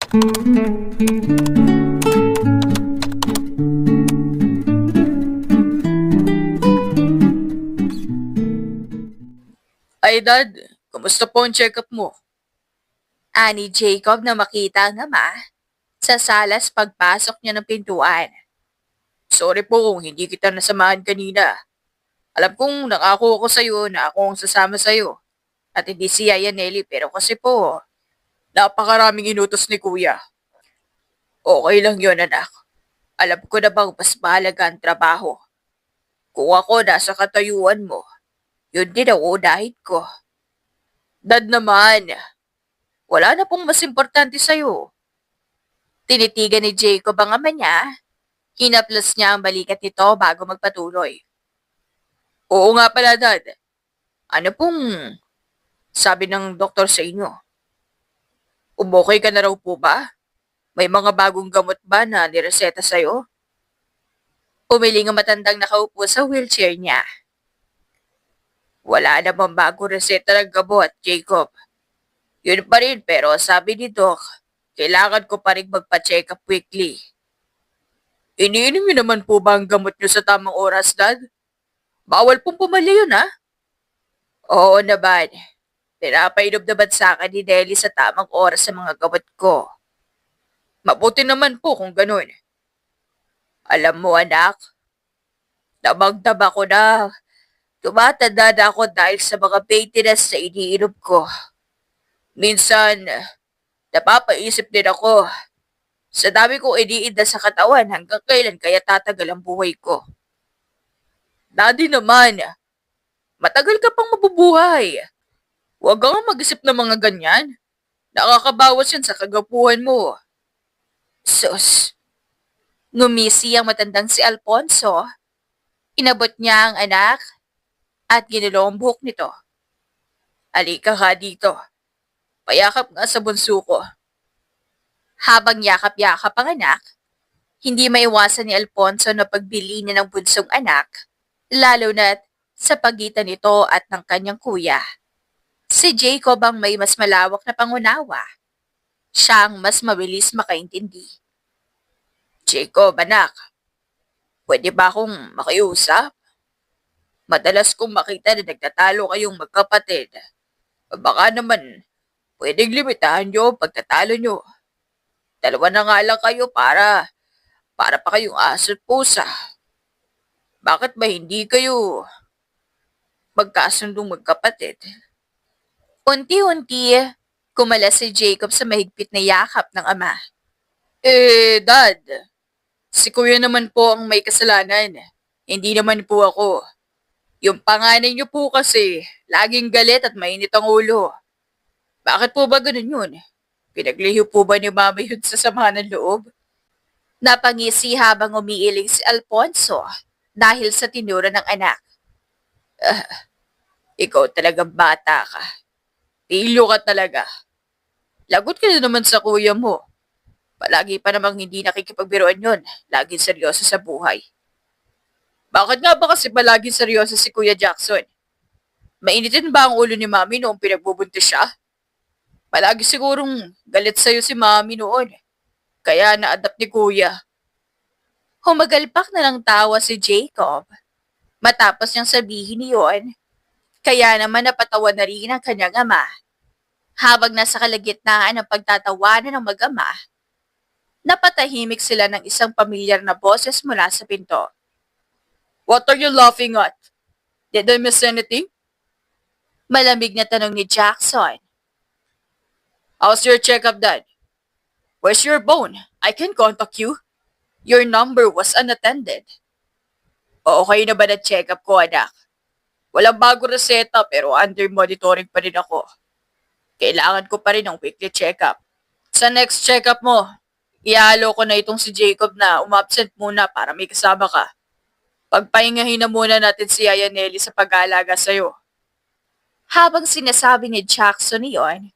Ay, Dad, kumusta po ang check-up mo? Ani Jacob na makita ang ama sa salas pagpasok niya ng pintuan. Sorry po kung hindi kita nasamahan kanina. Alam kong nangako ako sa'yo na ako ang sasama sa'yo. At hindi si Yaya Nelly pero kasi po, napakaraming inutos ni Kuya. Okay lang yon anak. Alam ko na bang mas mahalaga ang trabaho. Kung ako nasa katayuan mo, yun din ang unahin ko. Dad naman, wala na pong mas importante sa'yo. Tinitigan ni Jacob ang ama niya. Hinaplos niya ang balikat nito bago magpatuloy. Oo nga pala, Dad. Ano pong sabi ng doktor sa inyo? Umokay ka na raw po ba? May mga bagong gamot ba na nireseta sa'yo? Umiling ang matandang nakaupo sa wheelchair niya. Wala namang bagong reseta ng gamot, Jacob. Yun pa rin pero sabi ni Doc, kailangan ko pa rin magpa-check up weekly. Iniinom niyo naman po ba ang gamot niyo sa tamang oras, Dad? Bawal pong pumalya yun, ha? Oo naman. Pinapainom naman sa akin ni Nelly sa tamang oras sa mga gamot ko. Mabuti naman po kung ganun. Alam mo anak, damang-dama ko na tumatanda na ako dahil sa mga maintenance na iniinom ko. Minsan, napapaisip din ako sa dami kong iniinda sa katawan hanggang kailan kaya tatagal ang buhay ko. Daddy naman, matagal ka pang mabubuhay. Huwag kang mag-isip ng mga ganyan. Nakakabawas yan sa kagapuhan mo. Sus, ngumisi ang matandang si Alfonso. Inabot niya ang anak at ginulo ang buhok nito. Halika ka dito. Payakap nga sa bunso ko. Habang yakap-yakap ang anak, hindi maiwasan ni Alfonso na pagbili niya ng bunsong anak, lalo na sa pagitan nito at ng kanyang kuya. Si Jacob ang may mas malawak na pangunawa. Siya ang mas mabilis makaintindi. Jacob, anak, pwede ba akong makiusap? Madalas kong makita na nagtatalo kayong magkapatid. Baka naman, pwedeng limitahan nyo ang pagtatalo nyo. Dalawa na nga lang kayo para pa kayong aso at pusa. Bakit ba hindi kayo magkasundong magkapatid? Unti-unti, kumalas si Jacob sa mahigpit na yakap ng ama. Dad, si Kuya naman po ang may kasalanan. Hindi naman po ako. Yung panganay niyo po kasi, laging galit at mainit ang ulo. Bakit po ba ganun yun? Pinagliho po ba ni Mama yun sa samahan ng loob? Napangisi habang umiiling si Alfonso dahil sa tinura ng anak. Ikaw talagang bata ka. Tilo ka talaga. Lagot ka na naman sa kuya mo. Palagi pa namang hindi nakikipagbiruan yun. Laging seryoso sa buhay. Bakit nga ba kasi palaging seryoso si Kuya Jackson? Mainitin ba ang ulo ni Mami noong pinagbubuntis siya? Palagi sigurong galit sa'yo si Mami noon. Kaya na-adapt ni Kuya. Humagalpak na ng tawa si Jacob. Matapos niyang sabihin niyon, kaya naman napatawa na rin ang kanyang ama. Habang nasa kalagitnaan ng pagtatawanan ng mag-ama, napatahimik sila ng isang pamilyar na boses mula sa pinto. What are you laughing at? Did I miss anything? Malamig na tanong ni Jackson. How's your check-up, Dad? Where's your bone? I can contact you. Your number was unattended. Okay na ba na check-up ko, anak? Walang bago reseta pero under monitoring pa rin ako. Kailangan ko pa rin ng weekly check-up. Sa next check-up mo, ihalo ko na itong si Jacob na umabsent muna para may kasama ka. Pagpahingahin na muna natin si Yaya Nelly sa pag-aalaga sa'yo. Habang sinasabi ni Jackson iyon,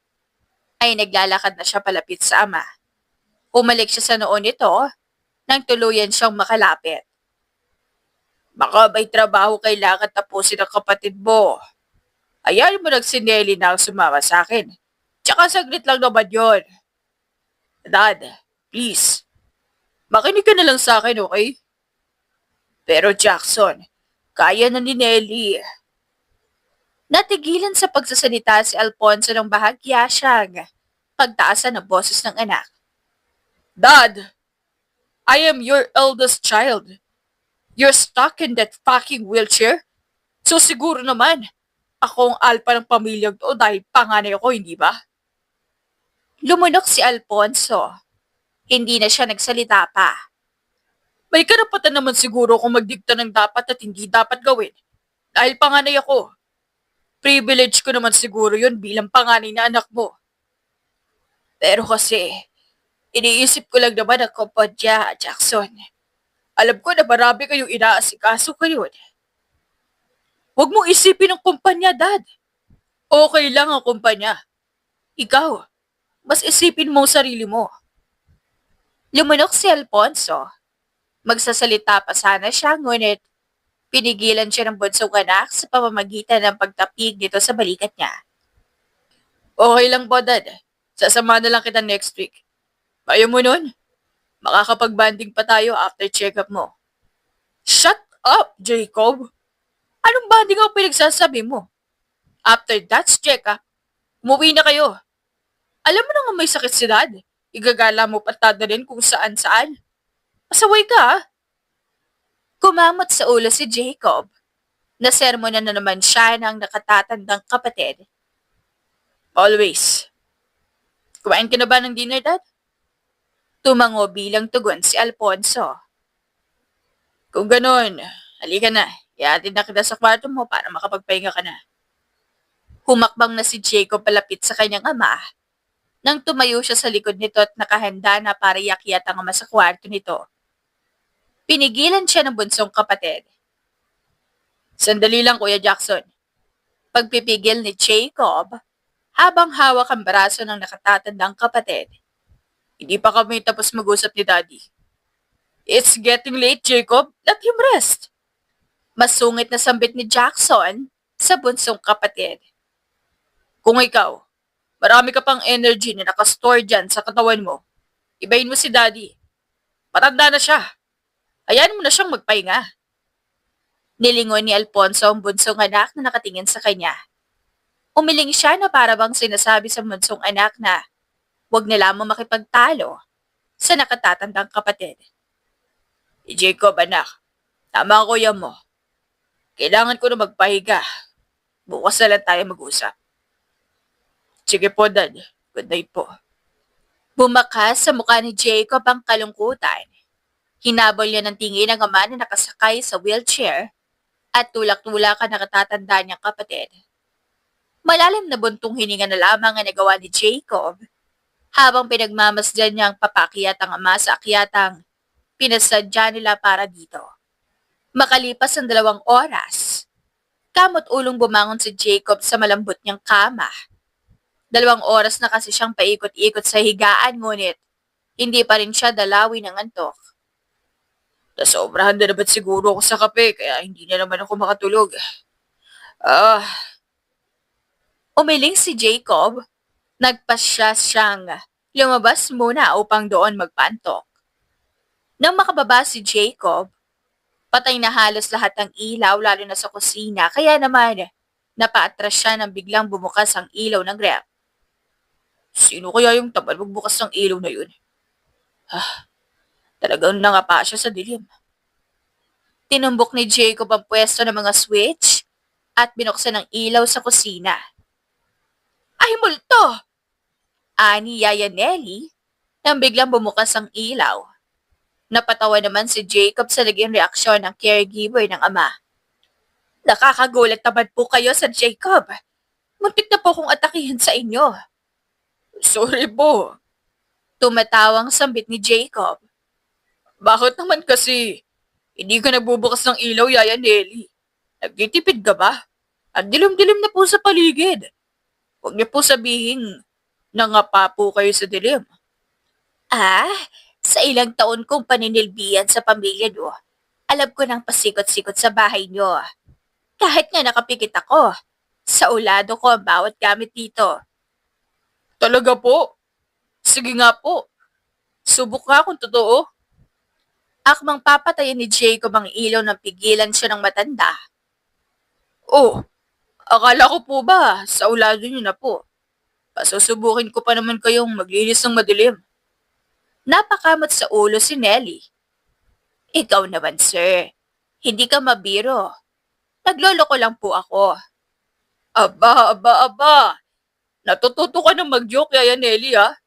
ay naglalakad na siya palapit sa ama. Umalik siya sa noon nito nang tuluyan siyang makalapit. Baka may trabaho kailangan tapusin ng kapatid mo. Ayan mo nagsineli na ang sumama sa akin. Tsaka saglit lang naman yon. Dad, please, makinig ka na lang sa akin, okay? Pero Jackson, kaya na ni Nelly. Natigilan sa pagsasalita si Alfonso ng bahagya siyang pagtaasan ng boses ng anak. Dad, I am your eldest child. You're stuck in that fucking wheelchair? So siguro naman, ako ang alpa ng pamilyang to dahil panganay ako, hindi ba? Lumunok si Alfonso. Hindi na siya nagsalita pa. May karapatan naman siguro kung magdikta ng dapat at hindi dapat gawin. Dahil panganay ako. Privilege ko naman siguro yun bilang panganay na anak mo. Pero kasi, iniisip ko lang naman ang kumpanya, Jackson. Alam ko na marami kayong inaasikaso kayo. Huwag mong isipin ang kumpanya, Dad. Okay lang ang kumpanya. Ikaw, mas isipin mo ang sarili mo. Lumunok si Alfonso. Magsasalita pa sana siya, ngunit pinigilan siya ng bunsong anak sa pamamagitan ng pagtapig nito sa balikat niya. Okay lang po, Dad. Sasama na lang kita next week. Ayaw mo nun? Makakapag-banding pa tayo after check-up mo. Shut up, Jacob! Anong banding ang pinagsasabi mo? After that check-up, umuwi na kayo. Alam mo na nga may sakit si Dad. Igagala mo pa rin kung saan-saan. Pasaway ka, ha? Kumamot sa ulo si Jacob. Nasermonan na naman siya ng nakatatandang kapatid. Always. Kumain ka na ba ng dinner, Dad? Tumango bilang tugon si Alfonso. Kung ganon, halika na. Iatid na kita sa kwarto mo para makapagpahinga ka na. Humakbang na si Jacob palapit sa kanyang ama. Nang tumayo siya sa likod nito at nakahanda na para iakyat ang ama sa kwarto nito. Pinigilan siya ng bunsong kapatid. Sandali lang, Kuya Jackson. Pagpipigil ni Jacob, habang hawak ang braso ng nakatatandang kapatid. Hindi pa kami tapos mag-usap ni Daddy. It's getting late, Jacob. Let him rest. Masungit na sambit ni Jackson sa bunsong kapatid. Kung ikaw, marami ka pang energy na nakastore dyan sa katawan mo, ibahin mo si Daddy. Matanda na siya. Hayaan mo na siyang magpahinga. Nilingon ni Alfonso ang bunsong anak na nakatingin sa kanya. Umiling siya na para bang sinasabi sa bunsong anak na huwag na lamang makipagtalo sa nakatatandang kapatid. Jacob, anak, tama ang kuya mo. Kailangan ko na magpahiga. Bukas na lang tayo mag-usap. Sige po, Dad. Good night po. Bumakas sa mukha ni Jacob ang kalungkutan. Hinabol niya ng tingin ang ama na nakasakay sa wheelchair at tulak-tulak ang nakatatanda niyang kapatid. Malalim na buntong hininga na lamang ang nagawa ni Jacob habang pinagmamasdan niyang papakyat ang ama sa akyatang pinasadya nila para dito. Makalipas ang 2 oras, kamot ulong bumangon si Jacob sa malambot niyang kama. 2 oras na kasi siyang paikot-ikot sa higaan ngunit hindi pa rin siya dalawin ng antok. Nasobrahan na naman siguro ako sa kape kaya hindi na naman ako makatulog. Umiling si Jacob. Nagpasya siyang lumabas muna upang doon magpantok. Nang makababa si Jacob, patay na halos lahat ng ilaw lalo na sa kusina kaya naman napaatras siya nang biglang bumukas ang ilaw ng ref. Sino kaya yung tamad magbukas ng ilaw na yun? Talagang nangapa siya sa dilim. Tinumbok ni Jacob ang pwesto ng mga switch at binuksan ang ilaw sa kusina. Ay, multo! Ani Yaya Nelly nang biglang bumukas ang ilaw. Napatawa naman si Jacob sa naging reaksyon ng caregiver ng ama. Nakakagulat naman po kayo, Sir Jacob. Muntik na po kong atakihin sa inyo. Sorry po. Tumatawang sambit ni Jacob. Bakit naman kasi hindi ka nagbubukas ng ilaw, Yaya Nelly? Nagtitipid ka ba? At dilim-dilim na po sa paligid. Huwag niyo po sabihin nangapa po kayo sa dilim. Sa ilang taon kong paninilbihan sa pamilya nyo, alam ko nang pasikot-sikot sa bahay nyo. Kahit nga nakapikit ako, sa ulado ko ang bawat gamit dito. Talaga po? Sige nga po. Subok nga kung totoo. Akmang papatayin ni Jacob ang ilaw nang pigilan siya ng matanda. Oh, akala ko po ba, sa ulado niyo na po. Pasusubukin ko pa naman kayong maglinis ng madilim. Napakamot sa ulo si Nelly. Ikaw naman, sir. Hindi ka mabiro. Nagloloko lang po ako. Aba. Natututo ka na mag-joke, Yaya Nelly, ha?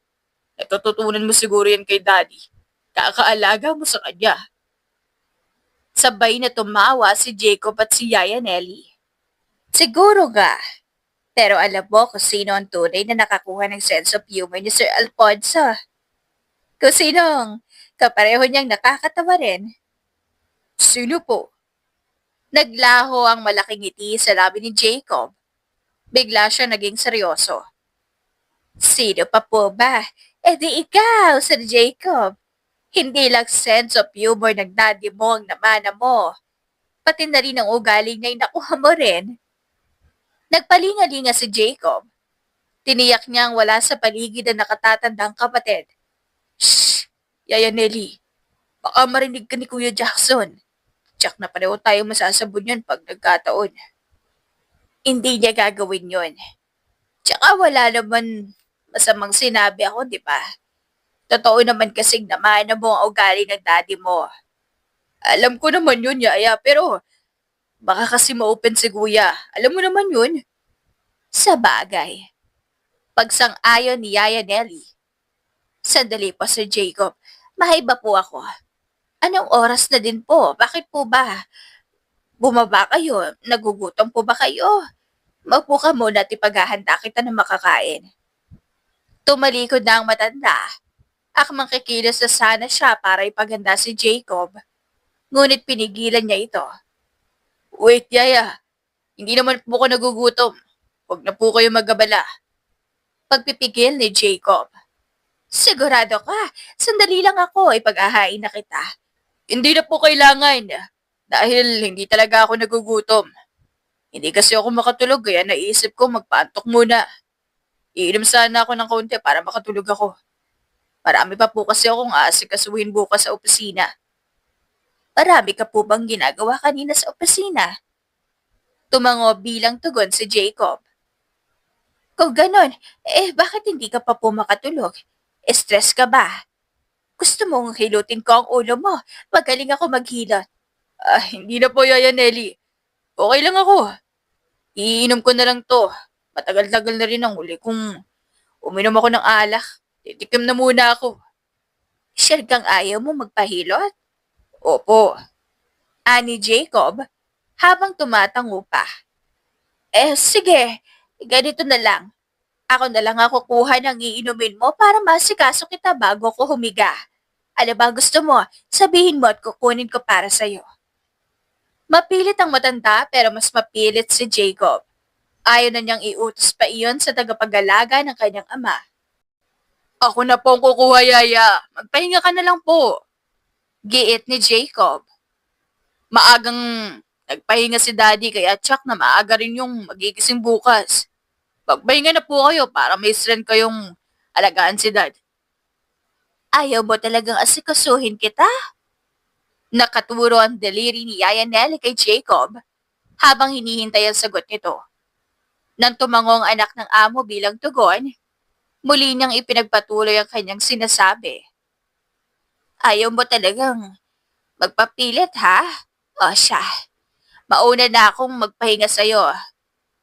Natututunan mo siguro yan kay Daddy. Kakaalaga mo sa kanya. Sabay na tumawa si Jacob at si Yaya Nelly. Siguro nga. Pero alam mo kung sino ang tunay na nakakuha ng sense of humor ni Sir Alfonso. Kung sinong kapareho niyang nakakatawa rin. Sino po? Naglaho ang malaking ngiti sa labi ni Jacob. Bigla siya naging seryoso. Sino pa po ba? E di ikaw, Sir Jacob. Hindi lang sense of humor ng daddy mo ang namana mo. Pati na rin ang ugali niya'y nakuha mo rin. Nagpalingalinga si Jacob. Tiniyak niyang wala sa paligid ang nakatatandang kapatid. Shh! Yaya Nelly, baka marinig ka ni Kuya Jackson. Tsak na pareho tayong masasabon yan pag nagkataon. Hindi niya gagawin yon. Tsaka wala naman masamang sinabi ako, di ba? Totoo naman kasing namana mo ang ugali ng daddy mo. Alam ko naman yun, Yaya, pero baka kasi ma-open si Kuya. Alam mo naman yun. Sa bagay. Pagsang-ayon ni Yaya Nelly. Sandali po, Sir Jacob. Mahaiba po ako. Anong oras na din po? Bakit po ba? Bumaba kayo? Nagugutom po ba kayo? Maupo ka muna at ipaghahanda kita ng makakain. Tumalikod na ang matanda. Akmang kikilos na sana siya para ipaganda si Jacob. Ngunit pinigilan niya ito. Wait, Yaya. Hindi naman po ko nagugutom. Huwag na po kayo magabala. Pagpipigil ni Jacob. Sigurado ka, sandali lang ako, ipag-ahain na kita. Hindi na po kailangan. Dahil hindi talaga ako nagugutom. Hindi kasi ako makatulog kaya naisip ko magpaantok muna. Iinom sana ako ng kaunti para makatulog ako. Marami pa po kasi akong aasikasuhin bukas sa opisina. Marami ka po bang ginagawa kanina sa opisina? Tumango bilang tugon si Jacob. Kung ganon, bakit hindi ka pa po makatulog? Stress ka ba? Gusto mong hilutin ko ang ulo mo. Magaling ako maghilot. Hindi na po, Yaya Nelly. Okay lang ako. Iinom ko na lang to. Matagal-tagal na rin ang uli kung uminom ako ng alak. Titikim na muna ako. Sure kang ayaw mo magpahilot? Opo. Ani Jacob, habang tumatango pa. Sige. Ganito na lang. Ako na lang ako kuha ng iinumin mo para masikaso kita bago ko humiga. Ano ba gusto mo? Sabihin mo at kukunin ko para sa'yo. Mapilit ang matanda pero mas mapilit si Jacob. Ayaw na niyang iutos pa iyon sa tagapag-alaga ng kanyang ama. Ako na po ang kukuha, Yaya. Magpahinga ka na lang po. Giit ni Jacob. Maagang nagpahinga si Daddy kaya tsak na maaga rin yung magigising bukas. Magpahinga na po kayo para may strength kayong alagaan si Dad. Ayaw mo talagang asikasuhin kita? Nakaturo ang daliri ni Yaya Nelly kay Jacob habang hinihintay ang sagot nito. Nang tumango ang anak ng amo bilang tugon, muli niyang ipinagpatuloy ang kanyang sinasabi. Ayaw mo talagang magpapilit, ha? O siya, mauna na akong magpahinga sa'yo.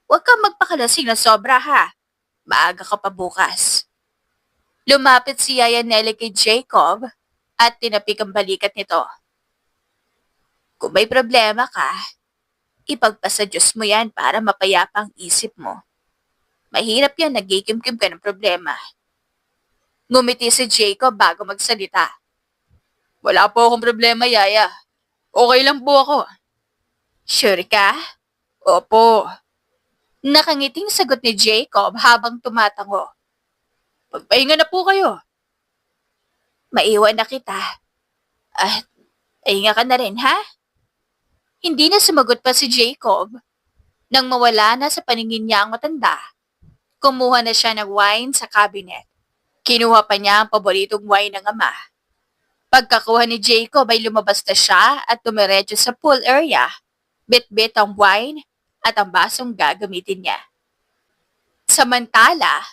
Huwag kang magpakalasing na sobra, ha? Maaga ka pa bukas. Lumapit si Yaya Nelly kay Jacob at tinapik ang balikat nito. Kung may problema ka, ipagpasa Diyos mo yan para mapayapa ang isip mo. Mahirap yan, nagkikimkim ka ng problema. Ngumiti si Jacob bago magsalita. Wala po akong problema, Yaya. Okay lang po ako. Sure ka? Opo. Nakangiting sagot ni Jacob habang tumatango. Magpahinga na po kayo. Maiwan na kita. Pahinga ka na rin, ha? Hindi na sumagot pa si Jacob. Nang mawala na sa paningin niya ang matanda, kumuha na siya ng wine sa cabinet. Kinuha pa niya ang paboritong wine ng ama. Pagkakuha ni Jacob ay lumabas na siya at tumiretso sa pool area. Bit-bit ang wine at ang basong gagamitin niya. Samantala,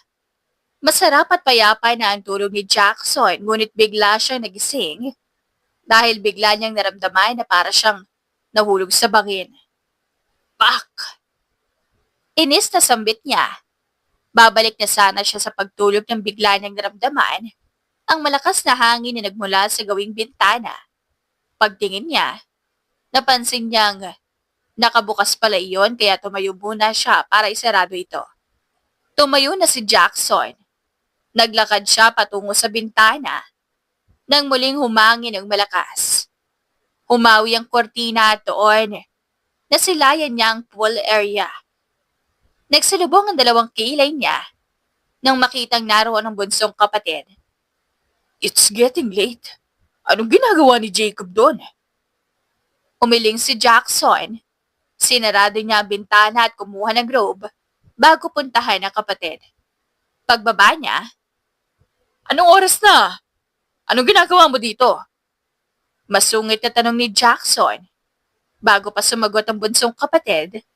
masarap at payapa na ang tulog ni Jackson ngunit bigla siyang nagising dahil bigla niyang naramdaman na para siyang nahulog sa bangin. Pak! Inis na sambit niya. Babalik na sana siya sa pagtulog nang bigla niyang naramdaman ang malakas na hangin na nagmula sa gawing bintana. Pagtingin niya, napansin niyang nakabukas pala iyon kaya tumayo muna siya para isarado ito. Tumayo na si Jackson. Naglakad siya patungo sa bintana nang muling humangin ng malakas. Humawi ang kortina at doon nasilayan niya ang pool area. Nagsalubong ang dalawang kilay niya nang makitang naroon ang bunsong kapatid. It's getting late. Anong ginagawa ni Jacob doon? Umiling si Jackson. Sinarado niya ang bintana at kumuha ng robe bago puntahan ang kapatid. Pagbaba niya, Anong oras na? Anong ginagawa mo dito? masungit na tanong ni Jackson. Bago pa sumagot ang bunsong kapatid,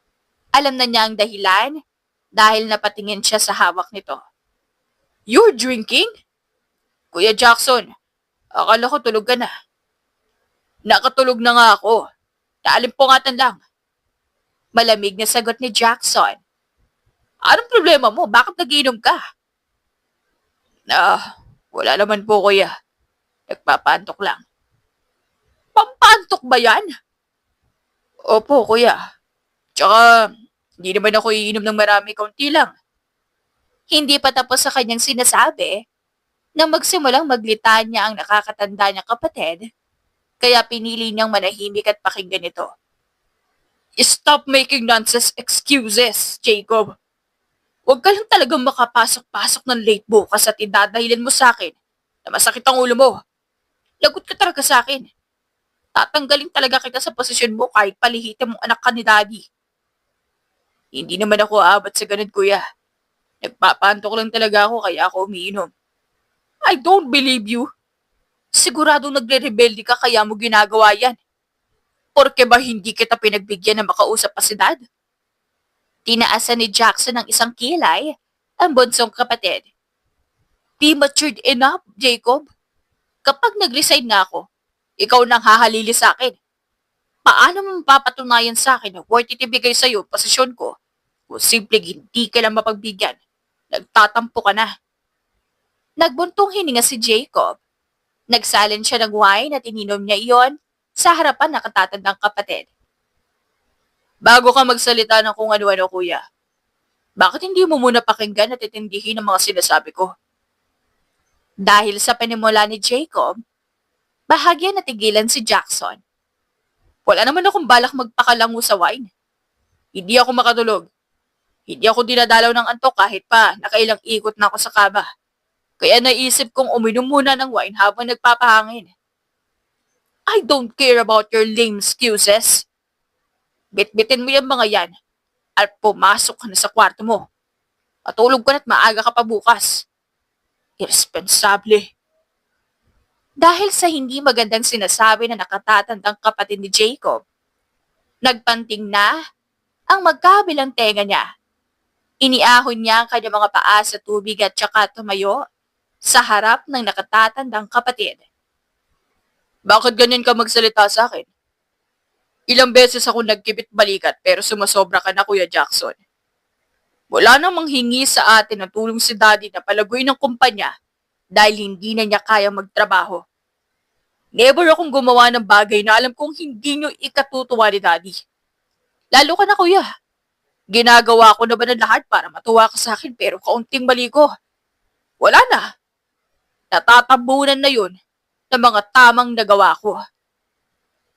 alam na niya ang dahilan dahil napatingin siya sa hawak nito. You're drinking? Kuya Jackson, akala ko tulog ka na. Nakatulog na nga ako. Naalimpungatan lang. Malamig na sagot ni Jackson. Anong problema mo? Bakit nagiinom ka? Wala naman po kuya. Nagpapantok lang. Pampantok ba yan? Opo kuya. Tsaka, hindi naman ako iinom ng marami, kaunti lang. Hindi pa tapos sa kanyang sinasabi nang magsimulang maglitanya ang nakakatanda niyang kapatid, kaya pinili niyang manahimik at pakinggan ito. Stop making nonsense excuses, Jacob. Huwag ka lang talagang makapasok-pasok ng late bukas at idadahilan mo sa akin na masakit ang ulo mo. Lagot ka talaga sa akin. Tatanggalin talaga kita sa posisyon mo kahit palihitin mong anak ka ni Daddy. Hindi naman ako aabot sa ganun, kuya. Nagpapantok lang talaga ako kaya ako umiinom. I don't believe you. Siguradong nagre-rebelde ka kaya mo ginagawa yan. Porke ba hindi kita pinagbigyan na makausap pa si Dad? Tinaasan ni Jackson ng isang kilay ang bunsong kapatid. Be matured enough, Jacob. Kapag nag-resign na ako, ikaw nang hahalili sa akin. Paano mo mapapatunayan sa akin na worth it ibigay sa'yo ang posisyon ko kung simple hindi ka lang mapagbigyan? Nagtatampo ka na. Nagbuntong hininga si Jacob. Nagsalin siya ng wine at ininom niya iyon sa harapan ng katatandang kapatid. Bago ka magsalita ng kung ano-ano, kuya, bakit hindi mo muna pakinggan at itindihin ang mga sinasabi ko? Dahil sa panimula ni Jacob, bahagya natigilan si Jackson. Wala naman akong balak magpakalango sa wine. Hindi ako makatulog. Hindi ako dinadalaw ng antok kahit pa nakailang ikot na ako sa kama. Kaya naisip kong uminom muna ng wine habang nagpapahangin. I don't care about your lame excuses. Bitbitin mo yung mga yan at pumasok ka na sa kwarto mo. Matulog ka na't maaga ka pa bukas. Irresponsable. Dahil sa hindi magandang sinasabi na nakatatandang kapatid ni Jacob, nagpanting na ang magkabilang tenga niya. Iniahon niya ang kanyang mga paa sa tubig at saka tumayo sa harap ng nakatatandang kapatid. Bakit ganyan ka magsalita sa akin? Ilang beses ako nagkibit balikat pero sumasobra ka na, Kuya Jackson. Wala namang hingi sa atin ng tulong si Daddy na palaguin ng kumpanya dahil hindi na niya kaya magtrabaho. Never akong gumawa ng bagay na alam kong hindi niyo ikatutuwa ni Daddy. Lalo ka na, Kuya. Ginagawa ko na ba ng lahat para matuwa ka sa akin pero kaunting mali ko. Wala na. Natatabunan na yun ng mga tamang nagawa ko.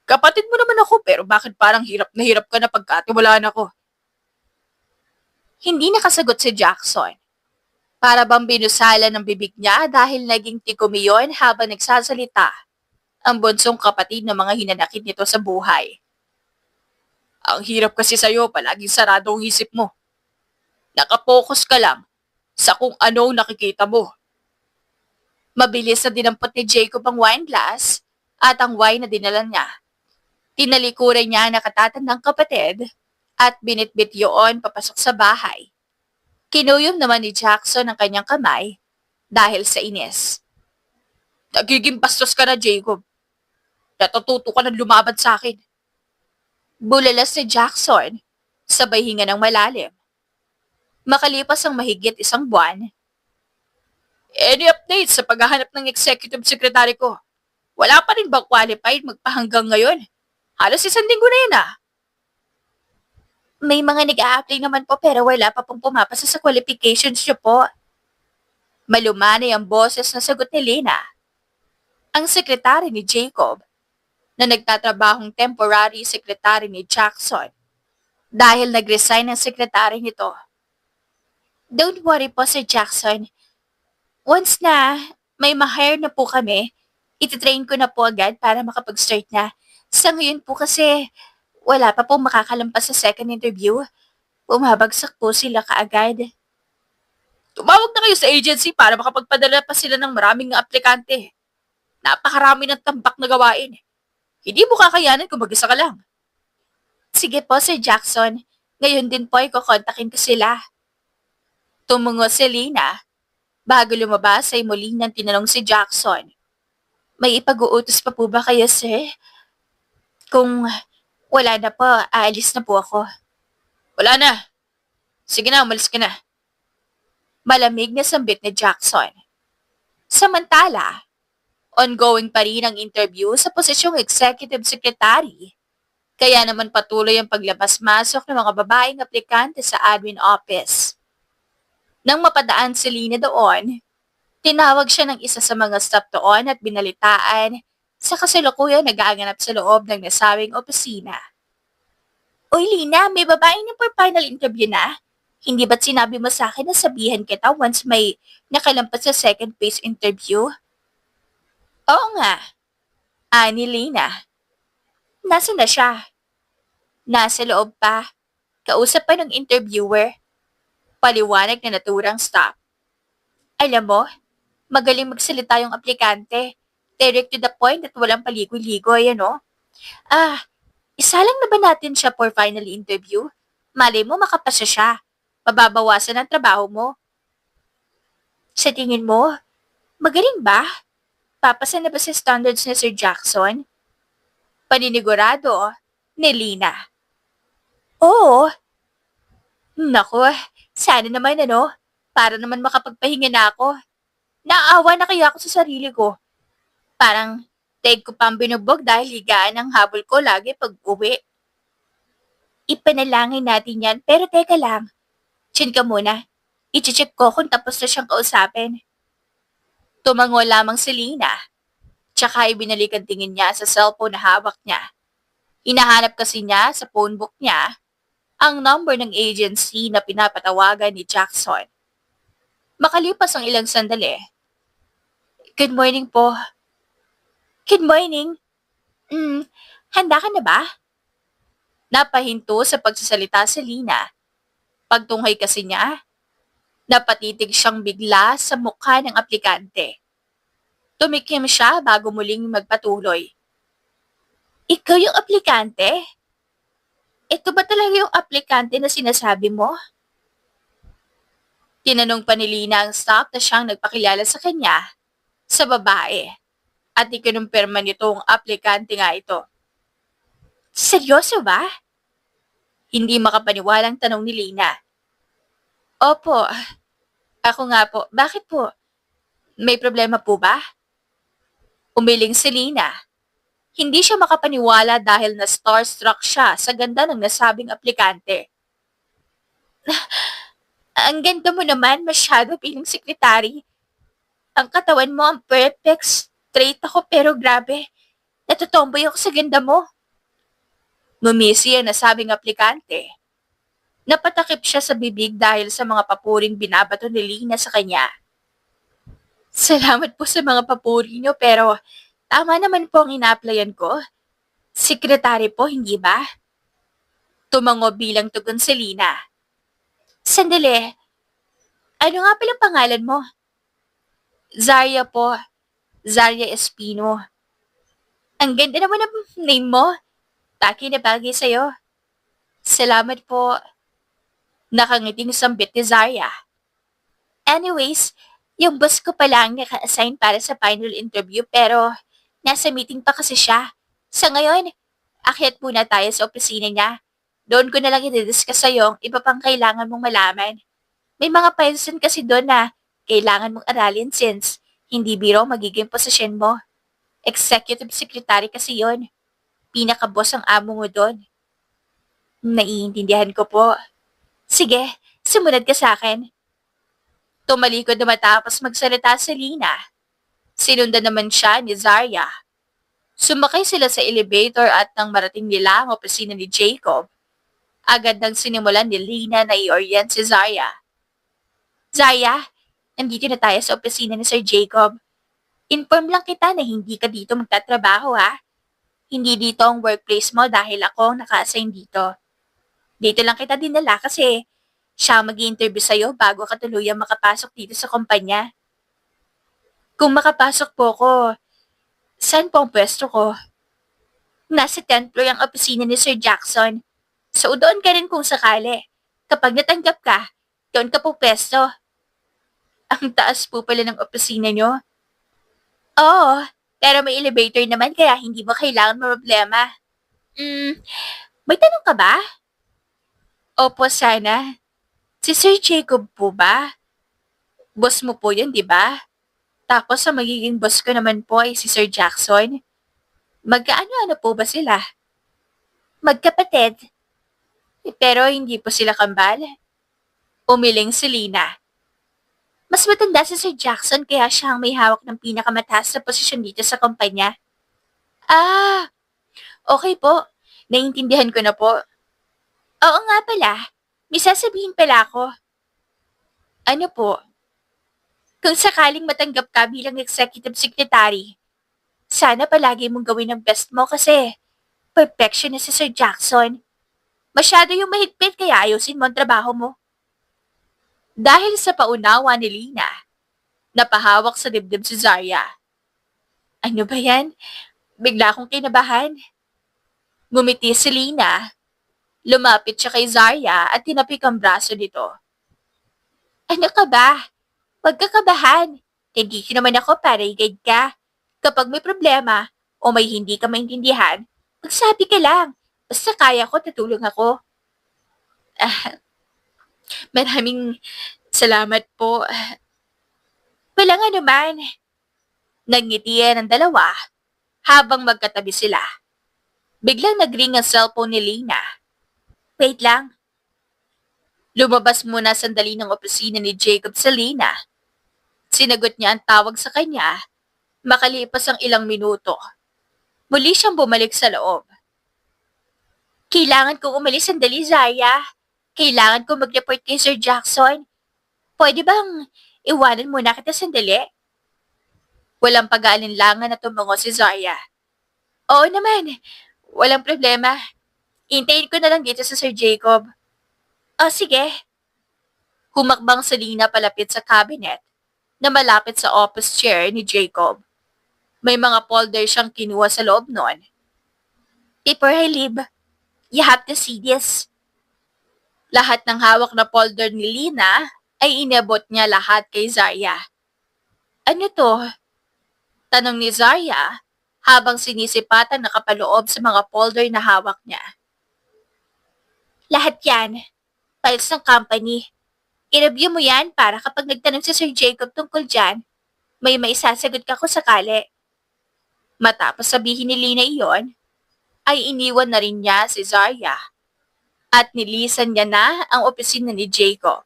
Kapatid mo naman ako pero bakit parang hirap ka na pagkatiwalaan ako? Hindi nakasagot si Jackson. Para bang binusala ng bibig niya dahil naging tikumiyon habang nagsasalita ang bunsong kapatid ng mga hinanakit nito sa buhay. Ang hirap kasi sa'yo, palaging sarado ang isip mo. Nakapokus ka lang sa kung ano nakikita mo. Mabilis na dinampot ni Jacob ang wine glass at ang wine na dinala niya. Tinalikuran niya ang nakatatandang kapatid at binitbit yun papasok sa bahay. Kinuyom naman ni Jackson ang kanyang kamay dahil sa inis. Nagiging bastos ka na, Jacob. Natututo ka ng lumaban sa akin. Bulalas ni Jackson, sabay hinga ng malalim. Makalipas ang mahigit 1 buwan. Any updates sa paghahanap ng executive secretary ko? Wala pa rin ba qualified magpahanggang ngayon? Halos 1 linggo na yan ah. May mga nag-a-apply naman po pero wala pa pong pumapasa sa qualifications niyo po. Malumanay ang boses na sagot ni Lena. Ang sekretary ni Jacob na nagtatrabahong temporary secretary ni Jackson dahil nag-resign ang sekretary nito. Don't worry po Sir Jackson. Once na may ma-hire na po kami, ititrain ko na po agad para makapag-start na. Sa ngayon po kasi wala pa po makakalampas sa second interview. Bumabagsak po sila kaagad. Tumawag na kayo sa agency para makapagpadala pa sila ng maraming aplikante. Napakarami ng tambak na gawain. Hindi mo kakayanan kung mag-isa ka lang. Sige po, Sir Jackson. Ngayon din po ay kukontakin ko sila. Tumungo si Lina. Bago lumabas ay muli nang tinanong si Jackson. May ipag-uutos pa po ba kayo, sir? Kung wala na po, aalis na po ako. Wala na. Sige na, umalis ka na. Malamig na sambit ni Jackson. Samantala, ongoing pa rin ang interview sa posisyong executive secretary. Kaya naman patuloy ang paglabas-masok ng mga babaeng aplikante sa admin office. Nang mapadaan si Lina doon, tinawag siya ng isa sa mga staff doon at binalitaan sa kasalukuyang nag-aanganap sa loob ng nasabing opisina. Uy Lina, may babae niyo for final interview na? Hindi ba't sinabi mo sa akin na sabihan kita once may nakalampas sa second phase interview? Oo nga. Ani Lina. Nasaan na siya? Nasa loob pa. Kausap pa ng interviewer. Paliwanag na naturang staff. Alam mo, magaling magsalita yung aplikante. Direct to the point at walang paligoy-ligoy, ano? Isalang na ba natin siya for final interview? Malay mo makapasa siya. Mababawasan ang trabaho mo. Sa tingin mo, magaling ba? Papasa na ba sa standards ni Sir Jackson? Paninigurado ni Lina. Oo. Naku, sana naman ano, para naman makapagpahinga na ako. Naawa na kaya ako sa sarili ko. Parang taig ko pang binubog dahil higaan ang habol ko lagi pag uwi. Ipanalangin natin yan, pero teka lang. Chin ka muna. I-check ko kung tapos na siyang kausapin. Tumango lamang si Lina. Tsaka ibinalik ang tingin niya sa cellphone na hawak niya. Hinahanap kasi niya sa phone book niya ang number ng agency na pinapatawagan ni Jackson. Makalipas ang ilang sandali. Good morning po. Good morning. Handa ka na ba? Napahinto sa pagsasalita si Lina. Pagtunghay kasi niya, napatitig siyang bigla sa mukha ng aplikante. Tumikim siya bago muling magpatuloy. Ikaw yung aplikante? Ito ba talaga yung aplikante na sinasabi mo? Tinanong pa ni Lina ang staff na siyang nagpakilala sa kanya sa babae at ikinumpirma nitong aplikante nga ito. Seryoso ba? Hindi makapaniwalang tanong ni Lina. Opo, ako nga po. Bakit po? May problema po ba? Umiling si Lina. Hindi siya makapaniwala dahil na-starstruck siya sa ganda ng nasabing aplikante. Ang ganda mo naman, masyado bilang sekretary. Ang katawan mo ang perfect, straight ako pero grabe. Natutomboy ako sa ganda mo. Ngumisi ang nasabing aplikante. Napatakip siya sa bibig dahil sa mga papuring binabato ni Lina sa kanya. Salamat po sa mga papuri niyo pero tama naman po ang ina-applyan ko. Sekretary po, hindi ba? Tumango bilang tugon si Lina. Sandali. Ano nga palang pangalan mo? Zarya po. Zaria Espino. Ang ganda naman ng name mo. Bagay na bagay sa'yo. Salamat po. Nakangiting sambit ni Zaria. Anyways, yung boss ko pala ang naka-assign para sa final interview pero nasa meeting pa kasi siya. Sa ngayon, akyat muna tayo sa opisina niya. Doon ko na lang i-discuss sa'yo ang iba pang kailangan mong malaman. May mga person kasi doon na kailangan mong aralin since hindi biro magiging posisyon mo. Executive secretary kasi yon. Pinaka-boss ang amo mo doon. Naiintindihan ko po. Sige, sumunod ka sa akin. Tumalikod na matapos magsalita si Lina. Sinundan naman siya ni Zarya. Sumakay sila sa elevator at nang marating nila ang opisina ni Jacob, agad nang sinimulan ni Lina na i-orient si Zarya. Zarya, nandito na tayo sa opisina ni Sir Jacob. Inform lang kita na hindi ka dito magtatrabaho ha. Hindi dito ang workplace mo dahil ako ang naka-assign dito. Dito lang kita dinala kasi siya ang mag-i-interview sa'yo bago ka tuluyang makapasok dito sa kumpanya. Kung makapasok po ko, saan po ang pwesto ko? Nasa 10th floor ang opisina ni Sir Jackson. So doon ka rin kung sakali. Kapag natanggap ka, doon ka po pwesto. Ang taas po pala ng opisina nyo. Oo, pero may elevator naman kaya hindi mo kailangan problema. May tanong ka ba? Opo, sana. Si Sir Jacob po ba? Boss mo po yun, di ba? Tapos ang magiging boss ko naman po ay si Sir Jackson. Magkaano-ano po ba sila? Magkapatid. Pero hindi po sila kambal. Umiling si Lina. Mas matanda si Sir Jackson kaya siya ang may hawak ng pinakamataas na posisyon dito sa kumpanya. Ah, okay po. Naiintindihan ko na po. Oo nga pala. May sasabihin pala ako. Ano po? Kung sakaling matanggap ka bilang executive secretary, sana palagi mong gawin ang best mo kasi perfection na si Sir Jackson. Masyado yung mahigpit kaya ayusin mo ang trabaho mo. Dahil sa paunawa ni Lina, napahawak sa dibdib si Zarya. Ano ba yan? Bigla akong kinabahan. Ngumiti si Lina. Lumapit siya kay Zarya at tinapik ang braso nito. Ano ka ba? Huwag ka kabahan. Hindi naman ako para i-guide ka. Kapag may problema o may hindi ka maintindihan, magsabi ka lang. Basta kaya ko, tutulong ako. Ah, maraming salamat po. Walang anuman. Nagngitian ang dalawa habang magkatabi sila. Biglang nagring ang cellphone ni Lina. Wait lang. Lumabas muna sandali ng opisina ni Jacob sa Lina. Sinagot niya ang tawag sa kanya. Makalipas ang ilang minuto. Muli siyang bumalik sa loob. Kailangan kong umalis sandali, Zaya. Kailangan kong mag-report kay Sir Jackson. Pwede bang iwanan muna kita sandali? Walang pag-aalinlangan na tumungo si Zaya. Oo naman. Walang problema. Hintayin ko na lang dito sa Sir Jacob. Oh, sige. Humakbang si Lina palapit sa cabinet na malapit sa office chair ni Jacob. May mga folder siyang kinuha sa loob noon. Before I leave, you have to see this. Lahat ng hawak na folder ni Lina ay inabot niya lahat kay Zarya. Ano to? Tanong ni Zarya habang sinisipatan nakapaloob sa mga folder na hawak niya. Lahat yan. Files ng company. I-review mo yan para kapag nagtanong si Sir Jacob tungkol dyan, may maisasagot ka kung sakali. Matapos sabihin ni Lina iyon, ay iniwan na rin niya si Zarya at nilisan niya na ang opisina ni Jacob.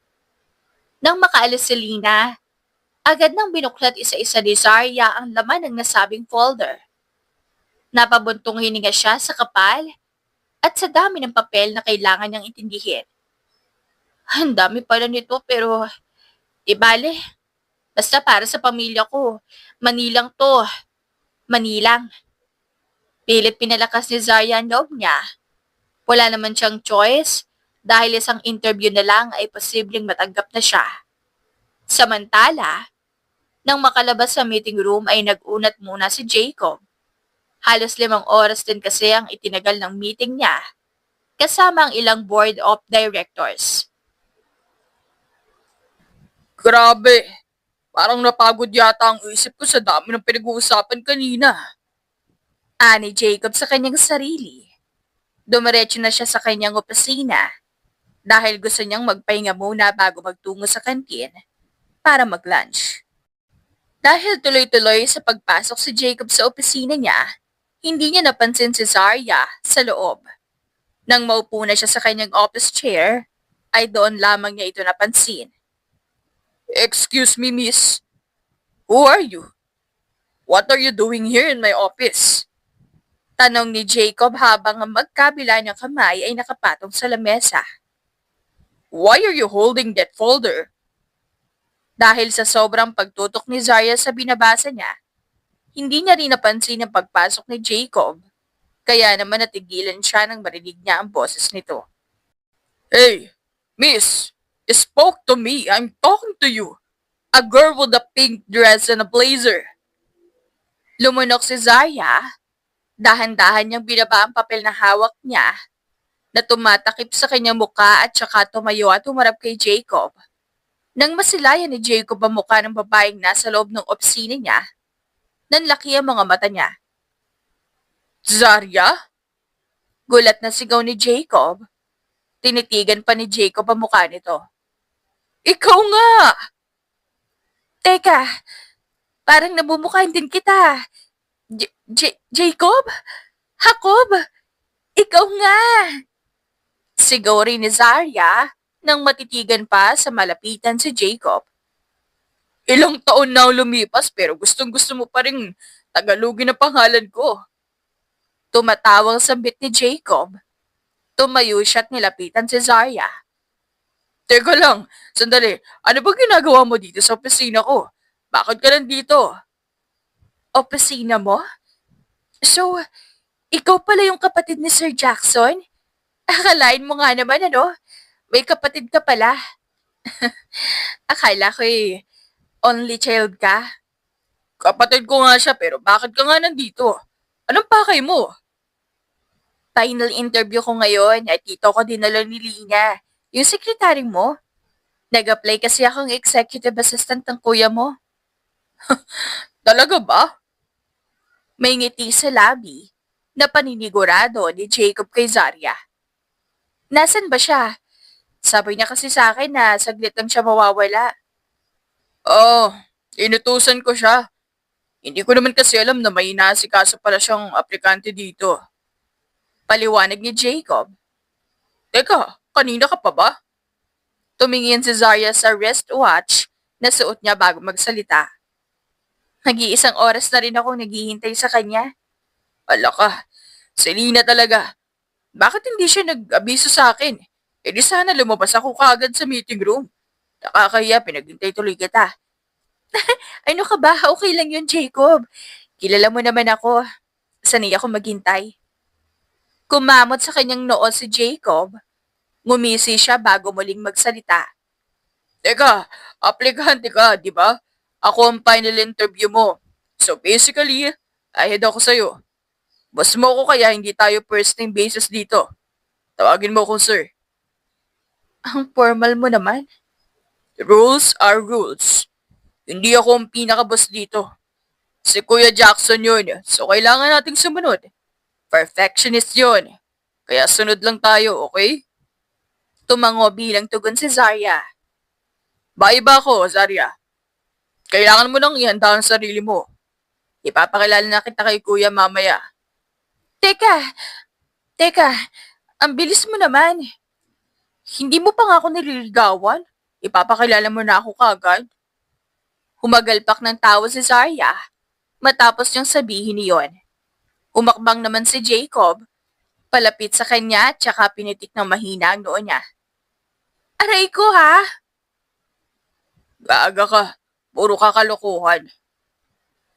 Nang makaalis si Lina, agad nang binuklat isa-isa ni Zarya ang laman ng nasabing folder. Napabuntong hininga siya sa kapal at sa dami ng papel na kailangan niyang intindihin. Ang dami pala nito pero ibale. Basta para sa pamilya ko. Manilang to. Manilang. Pilit pinalakas ni Zarya ang loob niya. Wala naman siyang choice dahil isang interview na lang ay posibleng matanggap na siya. Samantala, Nang makalabas sa meeting room ay nag-unat muna si Jacob. Halos 5 oras din kasi ang itinagal ng meeting niya, kasama ang ilang board of directors. Grabe, parang napagod yata ang isip ko sa dami ng pinag-uusapan kanina. Ani Jacob sa kanyang sarili. Dumiretso na siya sa kanyang opisina dahil gusto niyang magpahinga muna bago magtungo sa kantin para mag-lunch. Dahil tuloy-tuloy sa pagpasok si Jacob sa opisina niya, hindi niya napansin si Zarya sa loob. Nang maupo na siya sa kanyang office chair, ay doon lamang niya ito napansin. Excuse me, miss. Who are you? What are you doing here in my office? Tanong ni Jacob habang ang magkabila niyang kamay ay nakapatong sa lamesa. Why are you holding that folder? Dahil sa sobrang pagtutok ni Zarya sa binabasa niya, hindi niya rin napansin ang pagpasok ni Jacob. Kaya naman natigilan siya nang marinig niya ang boses nito. Hey, miss, spoke to me. I'm talking to you. A girl with a pink dress and a blazer. Lumunok si Zarya. Dahan-dahan niyang binaba ang papel na hawak niya na tumatakip sa kanyang muka at saka tumayo at humarap kay Jacob. Nang masilayan ni Jacob ang mukha ng babaeng nasa loob ng opisina niya, nanlaki ang mga mata niya. Zarya? Gulat na sigaw ni Jacob. Tinitigan pa ni Jacob ang mukha nito. Ikaw nga! Teka, parang namumukhaan din kita. Jacob? Jacob? Ikaw nga! Sigaw rin ni Zarya nang matitigan pa sa malapitan si Jacob. Ilang taon na ang lumipas pero gustong-gusto mo pa rin Tagalogin ang pangalan ko. Tumatawang sambit ni Jacob. Tumayo siya at nilapitan si Zarya. Teka lang, sandali. Ano ba ginagawa mo dito sa opisina ko? Bakit ka nandito? Opisina mo? So, ikaw pala yung kapatid ni Sir Jackson? Akalain mo nga naman ano, may kapatid ka pala. Akala ko only child ka. Kapatid ko nga siya pero bakit ka nga nandito? Anong pakay mo? Final interview ko ngayon at dito ko dinala ni Lina, yung sekretary mo. Nag-apply kasi akong executive assistant ng kuya mo. Talaga ba? May ngiti sa labi na paninigurado ni Jacob kay Zarya. Nasaan ba siya? Sabi niya kasi sa akin na saglit lang siya mawawala. Inutusan ko siya. Hindi ko naman kasi alam na may inaasikaso pala siyang aplikante dito. Paliwanag ni Jacob. Teka, kanina ka pa ba? Tumingin si Zarya sa wristwatch na suot niya bago magsalita. Nag-iisang oras na rin akong naghihintay sa kanya. Ala ka, Selena talaga. Bakit hindi siya nag-abiso sa akin? E di sana lumabas ako kaagad sa meeting room. Nakakahiya, pinaghintay tuloy kita. Ano ka ba? Okay lang yun, Jacob. Kilala mo naman ako. Sanay ako maghintay. Kumamot sa kanyang noo si Jacob. Ngumisi siya bago muling magsalita. Teka, aplikante ka, di ba? Ako ang final interview mo. So basically, ahead ako sa'yo. Boss mo ko kaya hindi tayo first name basis dito. Tawagin mo akong sir. Ang formal mo naman. Rules are rules. Hindi ako ang pinaka-boss dito. Si Kuya Jackson yun, so kailangan nating sumunod. Perfectionist yun. Kaya sunod lang tayo, okay? Tumango bilang tugon si Zarya. Bye-bye ako, Zarya. Kailangan mo nang ihanda ang sarili mo. Ipapakilala na kita kay Kuya mamaya. Teka, ang bilis mo naman. Hindi mo pa nga ako nililigawan. Ipapakilala mo na ako kagad. Humagalpak ng tawa si Zarya matapos niyang sabihin niyon. Umakbang naman si Jacob, palapit sa kanya at saka pinitik ng mahina ang noo niya. Aray ko ha! Gaga ka. Puro kakalokohan.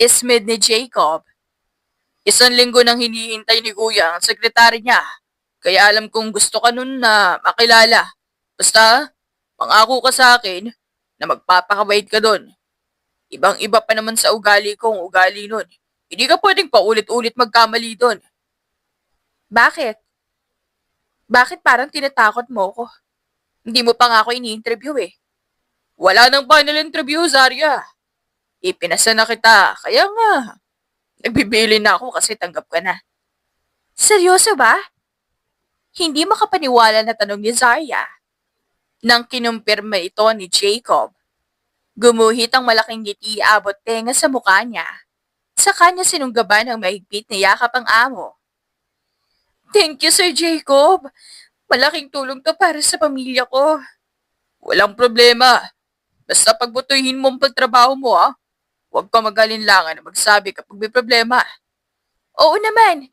Ismid ni Jacob. 1 linggo nang hinihintay ni Kuya ang sekretary niya. Kaya alam kong gusto ka nun na makilala. Basta, pangako ka sa akin na magpapakabait ka doon. Ibang-iba pa naman sa ugali ko ang ugali nun. Hindi ka pwedeng paulit-ulit magkamali doon. Bakit? Bakit parang tinatakot mo ko? Hindi mo pa nga ako ini-interview eh. Wala nang final interview, Zarya. Ipinasa na kita, kaya nga. Nagbibili na ako kasi tanggap ka na. Seryoso ba? Hindi makapaniwala na tanong ni Zarya. Nang kinumpirma ito ni Jacob, gumuhit ang malaking ngiti abot tenga sa mukha niya. Sa kanya sinunggaban ng mahigpit na yakap ang amo. Thank you, Sir Jacob. Malaking tulong to para sa pamilya ko. Walang problema. Basta pagbutuhin mo ang pagtrabaho mo, ha? Huwag ka mag-alinlangan na magsabi kapag may problema. Oo naman.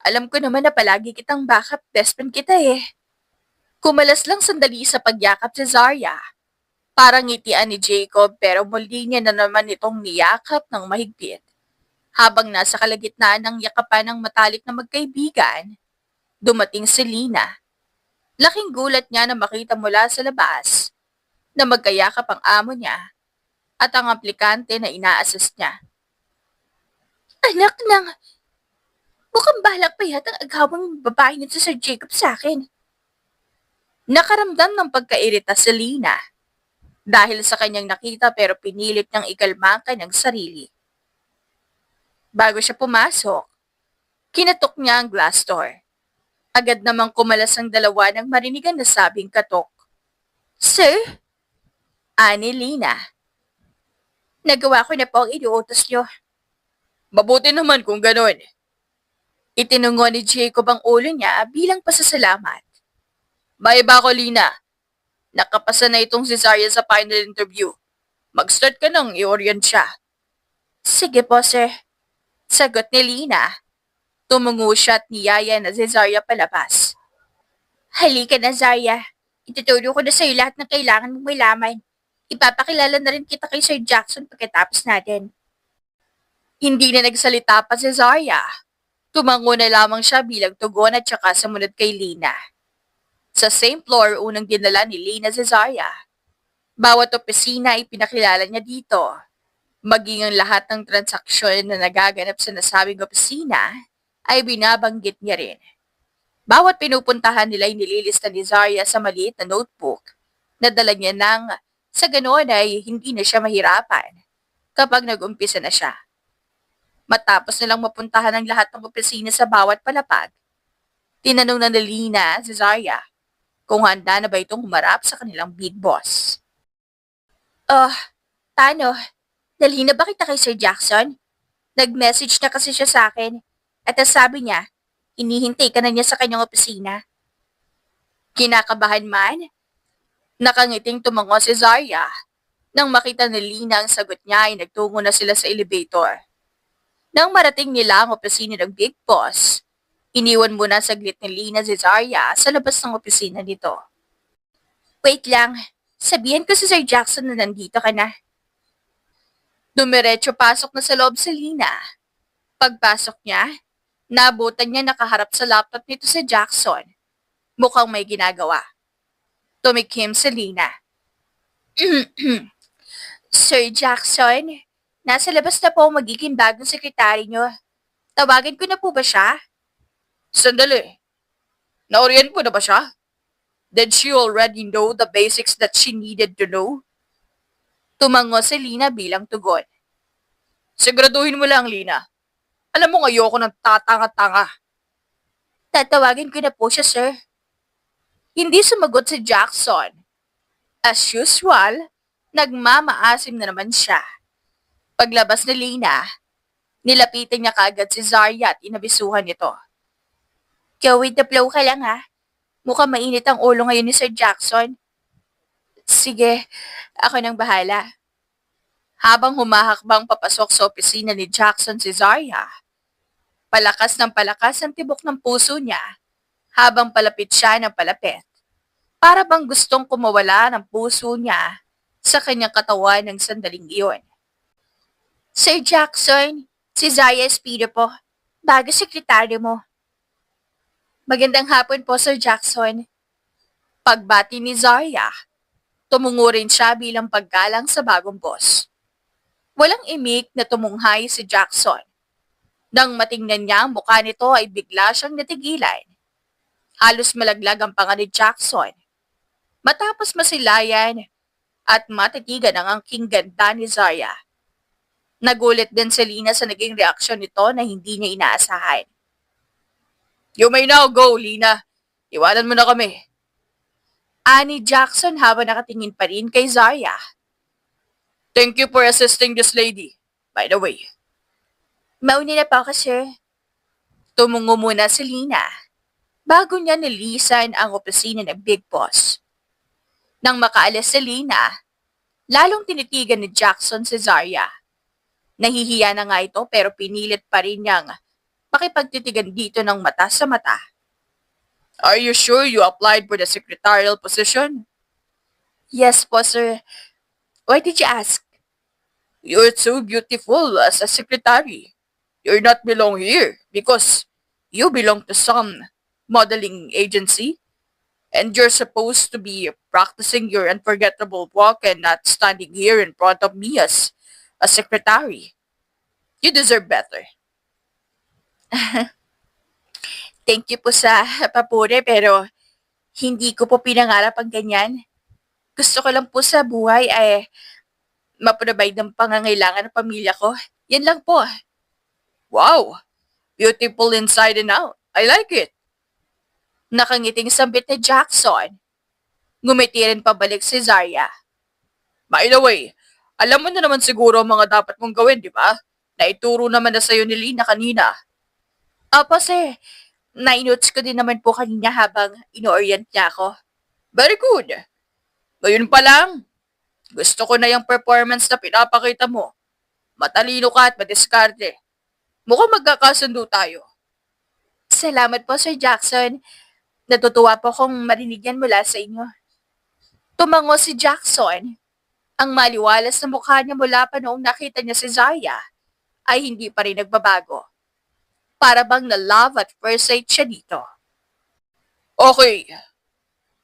Alam ko naman na palagi kitang backup best friend kita eh. Kumalas lang sandali sa pagyakap si Zarya. Parang ngitian ni Jacob pero muli niya na naman itong niyakap ng mahigpit. Habang nasa kalagitnaan ng yakapan ng matalik na magkaibigan, dumating si Lina. Laking gulat niya na makita mula sa labas na magkayakap ang amo niya at ang aplikante na ina-assist niya. Anak ng... Mukhang balak pa yata ang agawang babae nito sa Sir Jacob sa akin. Nakaramdam ng pagkairita si Lina dahil sa kanyang nakita pero pinilit niyang ikalma ang kanyang sarili. Bago siya pumasok, kinatok niya ang glass door. Agad namang kumalas ang dalawa nang marinigan na sabing katok. Sir? Ani Lina. Nagawa ko na po ang inuutos niyo. Mabuti naman kung ganon. Itinungo ni Jacob ang ulo niya bilang pasasalamat. May iba ko, Lina. Nakapasa na itong si Zarya sa final interview. Mag-start ka nang i-orient siya. Sige po, sir. Sagot ni Lina. Tumungo siya at niyaya na si Zarya palabas. Halika na, Zarya. Ituturo ko na sa'yo lahat ng kailangan mong malaman. Ipapakilala na rin kita kay Sir Jackson pagkatapos natin. Hindi na nagsalita pa si Zarya. Tumango na lamang siya bilang tugon at saka sumunod kay Lina. Sa same floor, unang dinala ni Lina si Zarya. Bawat opisina ay pinakilala niya dito. Maging ang lahat ng transaksyon na nagaganap sa nasabing opisina ay binabanggit niya rin. Bawat pinupuntahan nila ay nililista ni Zarya sa maliit na notebook. Nadala niya nang sa ganoon ay hindi na siya mahirapan kapag nag-umpisa na siya. Matapos nilang mapuntahan ang lahat ng opisina sa bawat palapag, tinanong na ni Lina si Zarya kung handa na ba itong humarap sa kanilang big boss. Paano? Dalhin na ba kita kay Sir Jackson? Nag-message na kasi siya sa akin at sabi niya, inihintay ka na niya sa kanyang opisina. Kinakabahan man, nakangiting tumango si Zarya. Nang makita ni Lina ang sagot niya ay nagtungo na sila sa elevator. Nang marating nila ang opisina ng big boss, iniwan muna saglit ni Lina si Zarya sa labas ng opisina nito. Wait lang, sabihin ko si Sir Jackson na nandito ka na. Dumiretso pasok na sa loob si Lina. Pagpasok niya, nabutan niya nakaharap sa laptop nito si Jackson. Mukhang may ginagawa. Tumikim si Lina. Sir Jackson, nasa labas na po ang magiging bagong sekretary niyo. Tawagin ko na po ba siya? Sandali. Na-orient mo na ba siya? Did she already know the basics that she needed to know? Tumango si Lina bilang tugon. Siguraduhin mo lang, Lina. Alam mo, ayoko ng tatanga-tanga. Tatawagin ko na po siya, sir. Hindi sumagot si Jackson. As usual, nagmamaasim na naman siya. Paglabas ni Lina, nilapitan niya kaagad si Zarya at inabisuhan nito. Go with the flow ka lang ha. Mukhang mainit ang ulo ngayon ni Sir Jackson. Sige, ako nang bahala. Habang humahakbang papasok sa opisina ni Jackson si Zarya, palakas ng palakas ang tibok ng puso niya habang palapit siya ng palapit. Para bang gustong kumawala ng puso niya sa kanyang katawan ng sandaling iyon. Sir Jackson, si Zarya Espido po, bago sekretaryo mo. Magandang hapon po, Sir Jackson. Pagbati ni Zarya, tumungo rin siya bilang paggalang sa bagong boss. Walang imik na tumunghay si Jackson. Nang matingnan niya ang mukha nito ay bigla siyang natigilan. Halos malaglag ang panga ni Jackson. Matapos masilayan at matitigan ang angking ganda ni Zarya. Nagulit din si Lina sa naging reaksyon nito na hindi niya inaasahan. You may now go, Lina. Iwanan mo na kami. Ani Jackson habang nakatingin pa rin kay Zarya. Thank you for assisting this lady, by the way. Mauna na pa ako, sir. Tumungo muna si Lina bago niya nilisan ang opisina ng Big Boss. Nang makaalis si Lina, lalong tinitigan ni Jackson si Zarya. Nahihiya na nga ito pero pinilit pa rin niyang makipagtitigan dito ng mata sa mata. Are you sure you applied for the secretarial position? Yes po, sir. Why did you ask? You're so beautiful as a secretary. You're not belong here because you belong to some modeling agency and you're supposed to be practicing your unforgettable walk and not standing here in front of me as a secretary. You deserve better. Thank you po sa papuri pero hindi ko po pinangarap ang ganyan. Gusto ko lang po sa buhay ay maprovide ng pangangailangan ng pamilya ko. Yan lang po. Wow! Beautiful inside and out. I like it. Nakangiting sambit ni Jackson. Ngumiti rin pabalik si Zarya. By the way, alam mo na naman siguro ang mga dapat mong gawin, di ba? Naituro naman na sa'yo ni Lina kanina. Opo, sir. Nainotes ko din naman po kanina habang ino-orient niya ako. Very good. Ngayon pa lang, gusto ko na yung performance na pinapakita mo. Matalino ka at madiskarte. Mukhang magkakasundo tayo. Salamat po, Sir Jackson. Natutuwa po kung marinig yan mula sa inyo. Tumango si Jackson. Ang maliwalas na mukha niya mula pa noong nakita niya si Zarya ay hindi pa rin nagbabago. Para bang na-love at first sight siya dito. Okay.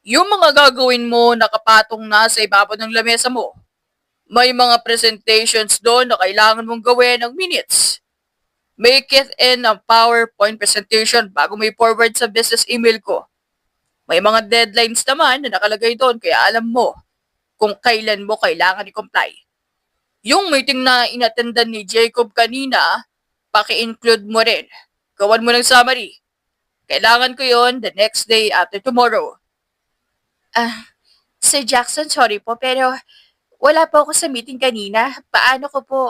Yung mga gagawin mo nakapatong na sa ibabaw ng lamesa mo. May mga presentations doon na kailangan mong gawin ng minutes. Make it in a PowerPoint presentation bago may forward sa business email ko. May mga deadlines naman na nakalagay doon kaya alam mo kung kailan mo kailangan i-comply. Yung meeting na inattendan ni Jacob kanina, paki-include mo rin. Gawan mo ng summary. Kailangan ko yon the next day after tomorrow. Sir Jackson, sorry po pero wala po ako sa meeting kanina. Paano ko po?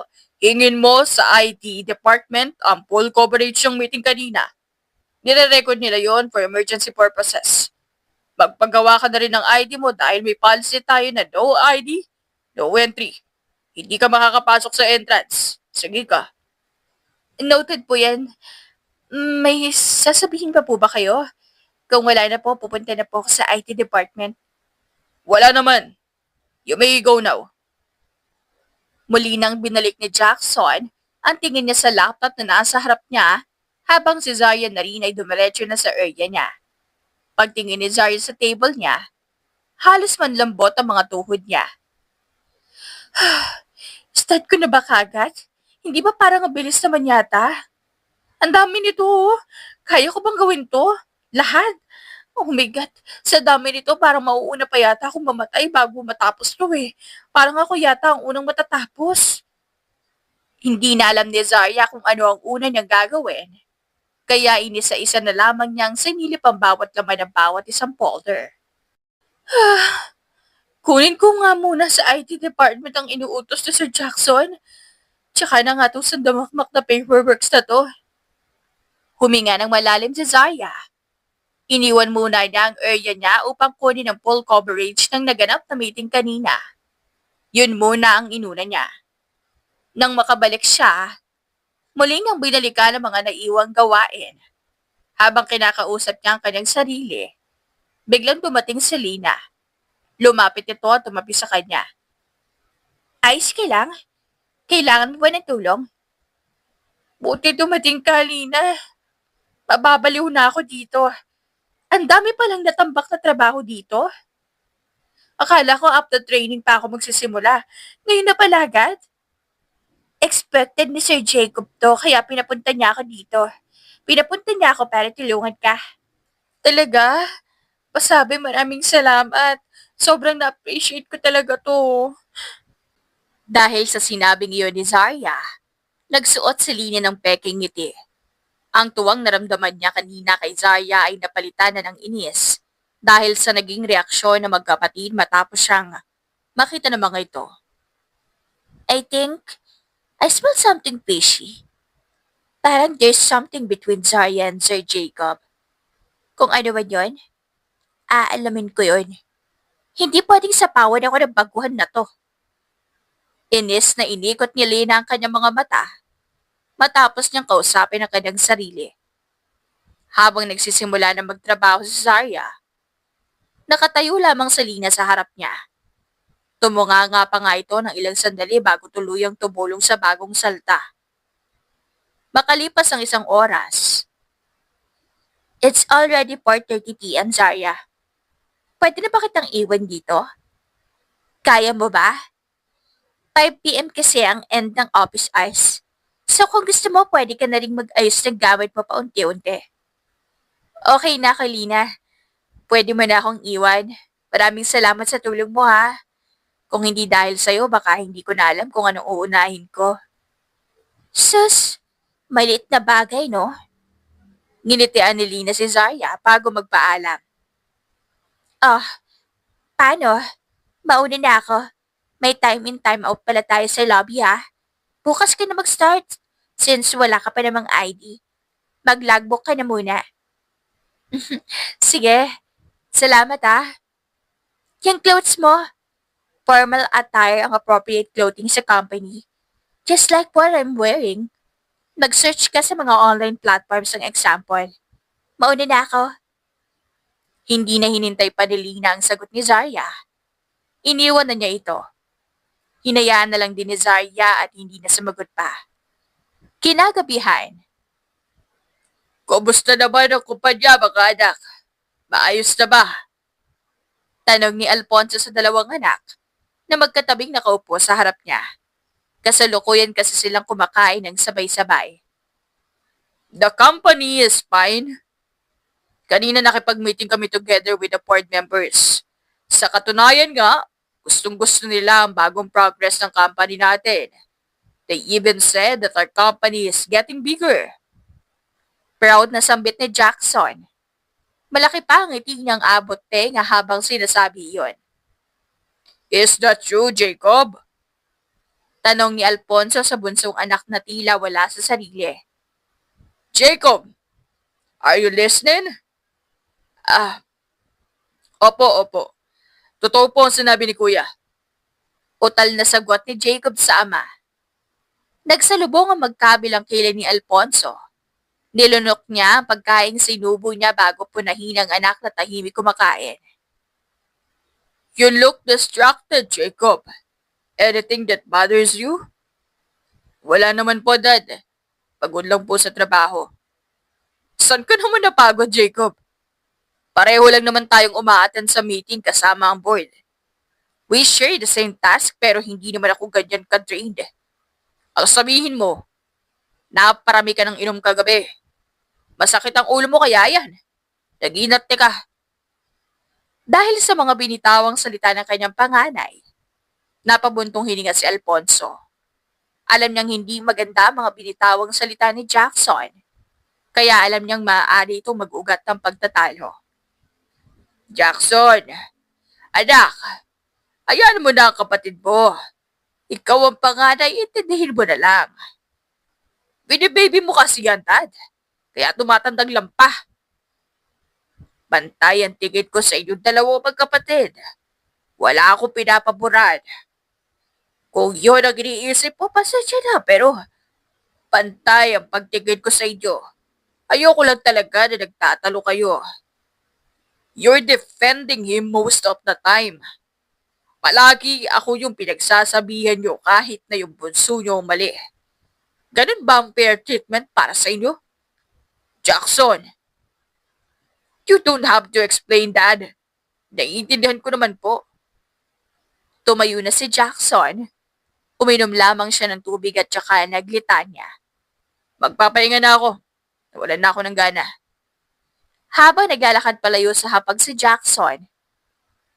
Hingin mo sa IT department ang full coverage ng meeting kanina. Nire-record nila yon for emergency purposes. Magpagawa ka na rin ng ID mo dahil may policy tayo na no ID, no entry. Hindi ka makakapasok sa entrance. Sige ka. Noted po yan. May sasabihin pa po ba kayo? Kung wala na po, pupunta na po ako sa IT department. Wala naman. You may go now. Muli nang binalik ni Jackson ang tingin niya sa laptop na nasa harap niya habang si Zarya na rin ay dumiretso na sa area niya. Pagtingin ni Zarya sa table niya, halos manlambot ang mga tuhod niya. Start ko na ba kagad? Hindi ba parang mabilis naman yata? Ang dami nito. Kaya ko bang gawin to? Lahat? Oh my God. Sa dami nito parang mauuna pa yata akong mamatay bago matapos to eh. Parang ako yata ang unang matatapos. Hindi na alam ni Zarya kung ano ang una niyang gagawin. Kaya inisa-isa na lamang niyang sinilip ang bawat laman ng bawat isang folder. Kunin ko nga muna sa IT department ang inuutos ni Sir Jackson. Tsaka na nga itong sandamakmak na paperworks na to. Huminga ng malalim si Zarya. Iniwan muna niya ang area niya upang kunin ang full coverage ng naganap na meeting kanina. Yun muna ang inuna niya. Nang makabalik siya, muling ang binalikan ng mga naiwang gawain. Habang kinakausap niya ang kanyang sarili, biglang dumating si Lina. Lumapit ito at tumabi sa kanya. Ayos ka lang? Kailangan mo ba ng tulong? Buti dumating ka, Lina. Mababaliw na ako dito. Ang dami palang natambak na trabaho dito. Akala ko after training pa ako magsisimula. Ngayon na pala agad? Expected ni Sir Jacob to, kaya pinapunta niya ako dito. Pinapunta niya ako para tulungan ka. Talaga? Pasabi, maraming salamat. Sobrang na-appreciate ko talaga to. Dahil sa sinabing iyon ni Zarya, nagsuot si Lina ng peking ngiti. Ang tuwang naramdaman niya kanina kay Zarya ay napalitan na ng inis dahil sa naging reaksyon ng magkapatid matapos siyang makita ng mga ito. I think I smell something fishy. Parang there's something between Zarya and Sir Jacob. Kung ano man yun, aalamin ko yun. Hindi pwedeng sapawan ako ng baguhan na to. Inis na inikot ni Lina ang kanyang mga mata matapos niyang kausapin ang kanyang sarili. Habang nagsisimula na magtrabaho si Zarya, nakatayo lamang si Lina sa harap niya. Tumunga nga pa nga ito ng ilang sandali bago tuluyang tumulong sa bagong salta. Makalipas ang isang oras, it's already 4:30 p.m. Zarya. Pwede na ba kitang iwan dito? Kaya mo ba? 5 p.m. kasi ang end ng office hours. So kung gusto mo, pwede ka na rin mag-ayos ng gamit mo paunti-unti. Okay na, Kalina. Pwede mo na akong iwan. Maraming salamat sa tulong mo, ha. Kung hindi dahil sa'yo, baka hindi ko na alam kung anong uunahin ko. Sus, maliit na bagay, no? Nginitian ni Lina si Zarya bago magpaalam. Oh, paano? Mauna na ako. May time in time out pala tayo sa lobby, ha? Bukas ka na mag-start. Since wala ka pa namang ID, mag-logbook ka na muna. Sige, salamat Yung clothes mo, formal attire ang appropriate clothing sa company. Just like what I'm wearing. Nag-search ka sa mga online platforms ng example. Mauna na ako. Hindi na hinintay pa ni Lina ang sagot ni Zarya. Iniwan na niya ito. Hinayaan na lang din ni Zarya at hindi na sumagot pa. Kinagabihan. Kumusta naman ang kumpanya, mga anak? Maayos na ba? Tanong ni Alfonso sa dalawang anak na magkatabing nakaupo sa harap niya. Kasalukuyan kasi silang kumakain ng sabay-sabay. The company is fine. Kanina nakipag-meeting kami together with the board members. Sa katunayan nga, gustong-gusto nila ang bagong progress ng company natin. They even said that our company is getting bigger. Proud na sambit ni Jackson. Malaki pa ang ngiti niyang abot tenga habang sinasabi iyon. Is that true, Jacob? Tanong ni Alfonso sa bunsong anak na tila wala sa sarili. Jacob, are you listening? Opo. Totoo po ang sinabi ni Kuya. Utal na sagot ni Jacob sa ama. Nagsalubong ang magkabilang kilay ni Alfonso. Nilunok niya ang pagkaing sinubo niya bago punahin ang anak na tahimik kumakain. You look distracted, Jacob. Anything that bothers you? Wala naman po, Dad. Pagod lang po sa trabaho. Saan ka naman napagod, Jacob? Pareho lang naman tayong umaattend sa meeting kasama ang board. We share the same task pero hindi naman ako ganyan ka-drained. Ang sabihin mo, naparami ka ng inom kagabi. Masakit ang ulo mo kaya yan. Nag-inarte ka. Dahil sa mga binitawang salita ng kanyang panganay, napabuntong hininga si Alfonso. Alam niyang hindi maganda ang mga binitawang salita ni Jackson, kaya alam niyang maaari itong mag-ugat ng pagtatalo. Jackson, anak, hayaan mo na ang kapatid mo. Ikaw ang panganay, intindihin mo na lang. Binibaby mo kasi yan, Dad. Kaya tumatandang lampa. Bantay ang tingin ko sa inyong dalawang magkapatid. Wala akong pinapaboran. Kung yun ang iniisip mo, pasensya na, pero pantay ang pagtingin ko sa inyo. Ayoko lang talaga na nagtatalo kayo. You're defending him most of the time. Palagi ako yung pinagsasabihan nyo kahit na yung bunso nyo mali. Ganun ba ang fair treatment para sa inyo? Jackson, you don't have to explain, Dad. Naiintindihan ko naman po. Tumayo na si Jackson. Uminom lamang siya ng tubig at saka naglitanya. Magpapahinga na ako. Nawalan na ako ng gana. Habang naglalakad palayo sa hapag si Jackson,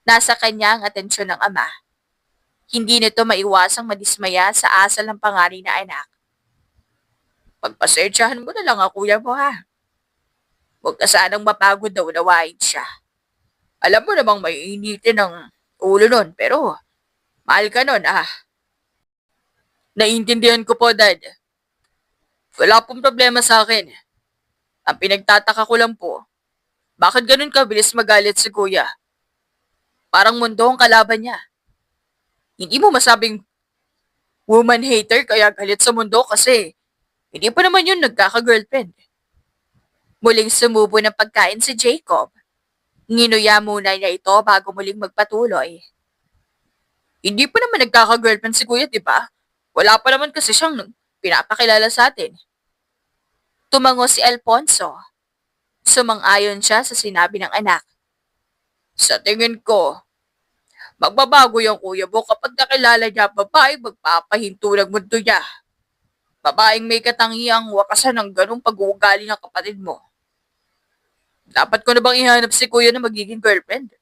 nasa kanya ang atensyon ng ama. Hindi nito maiwasang madismaya sa asal ng panganay na anak. Pagpasensyahan mo na lang ang kuya mo ha. Huwag ka sanang mapagod na unawain siya. Alam mo namang may initin ng ulo nun, pero mahal ka nun ah. Naiintindihan ko po, Dad. Wala pong problema sa akin. Ang pinagtataka ko lang po, bakit ganun kabilis magalit si kuya? Parang mundo ang kalaban niya. Hindi mo masabing woman hater kaya galit sa mundo kasi hindi pa naman yun nagkaka-girlfriend. Muling sumubo ng pagkain si Jacob. Nginuya muna niya ito bago muling magpatuloy. Hindi pa naman nagkaka-girlfriend si kuya, di ba? Wala pa naman kasi siyang pinapakilala sa atin. Tumango si Alfonso. Sumang-ayon siya sa sinabi ng anak. Sa tingin ko, magbabago yung kuya mo kapag nakilala niya babaeng magpapahinto ng mundo niya. Babaeng may katangiang wakasan ng ganong pag-uugali ng kapatid mo. Dapat ko na bang ihanap si kuya na magiging girlfriend?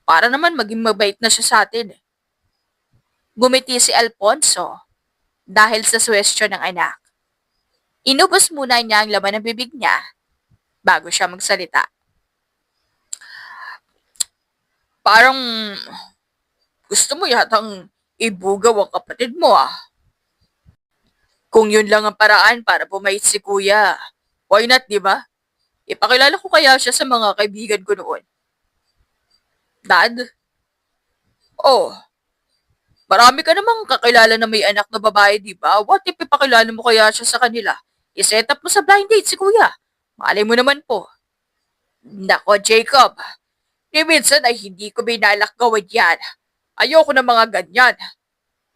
Para naman maging mabait na siya sa atin. Gumiti si Alfonso dahil sa suwestyon ng anak. Inubos muna niya ang laman ng bibig niya bago siya magsalita. Parang gusto mo yatang ibugaw ang kapatid mo ah. Kung yun lang ang paraan para bumait si kuya, why not, di ba? Ipakilala ko kaya siya sa mga kaibigan ko noon. Dad? Oh, marami ka namang kakilala na may anak na babae, di ba? What if ipakilala mo kaya siya sa kanila? I-set up mo sa blind date si kuya. Malay mo naman po. Nako, Jacob. Ni minsan ay hindi ko binalak gawin yan. Ayoko ng mga ganyan.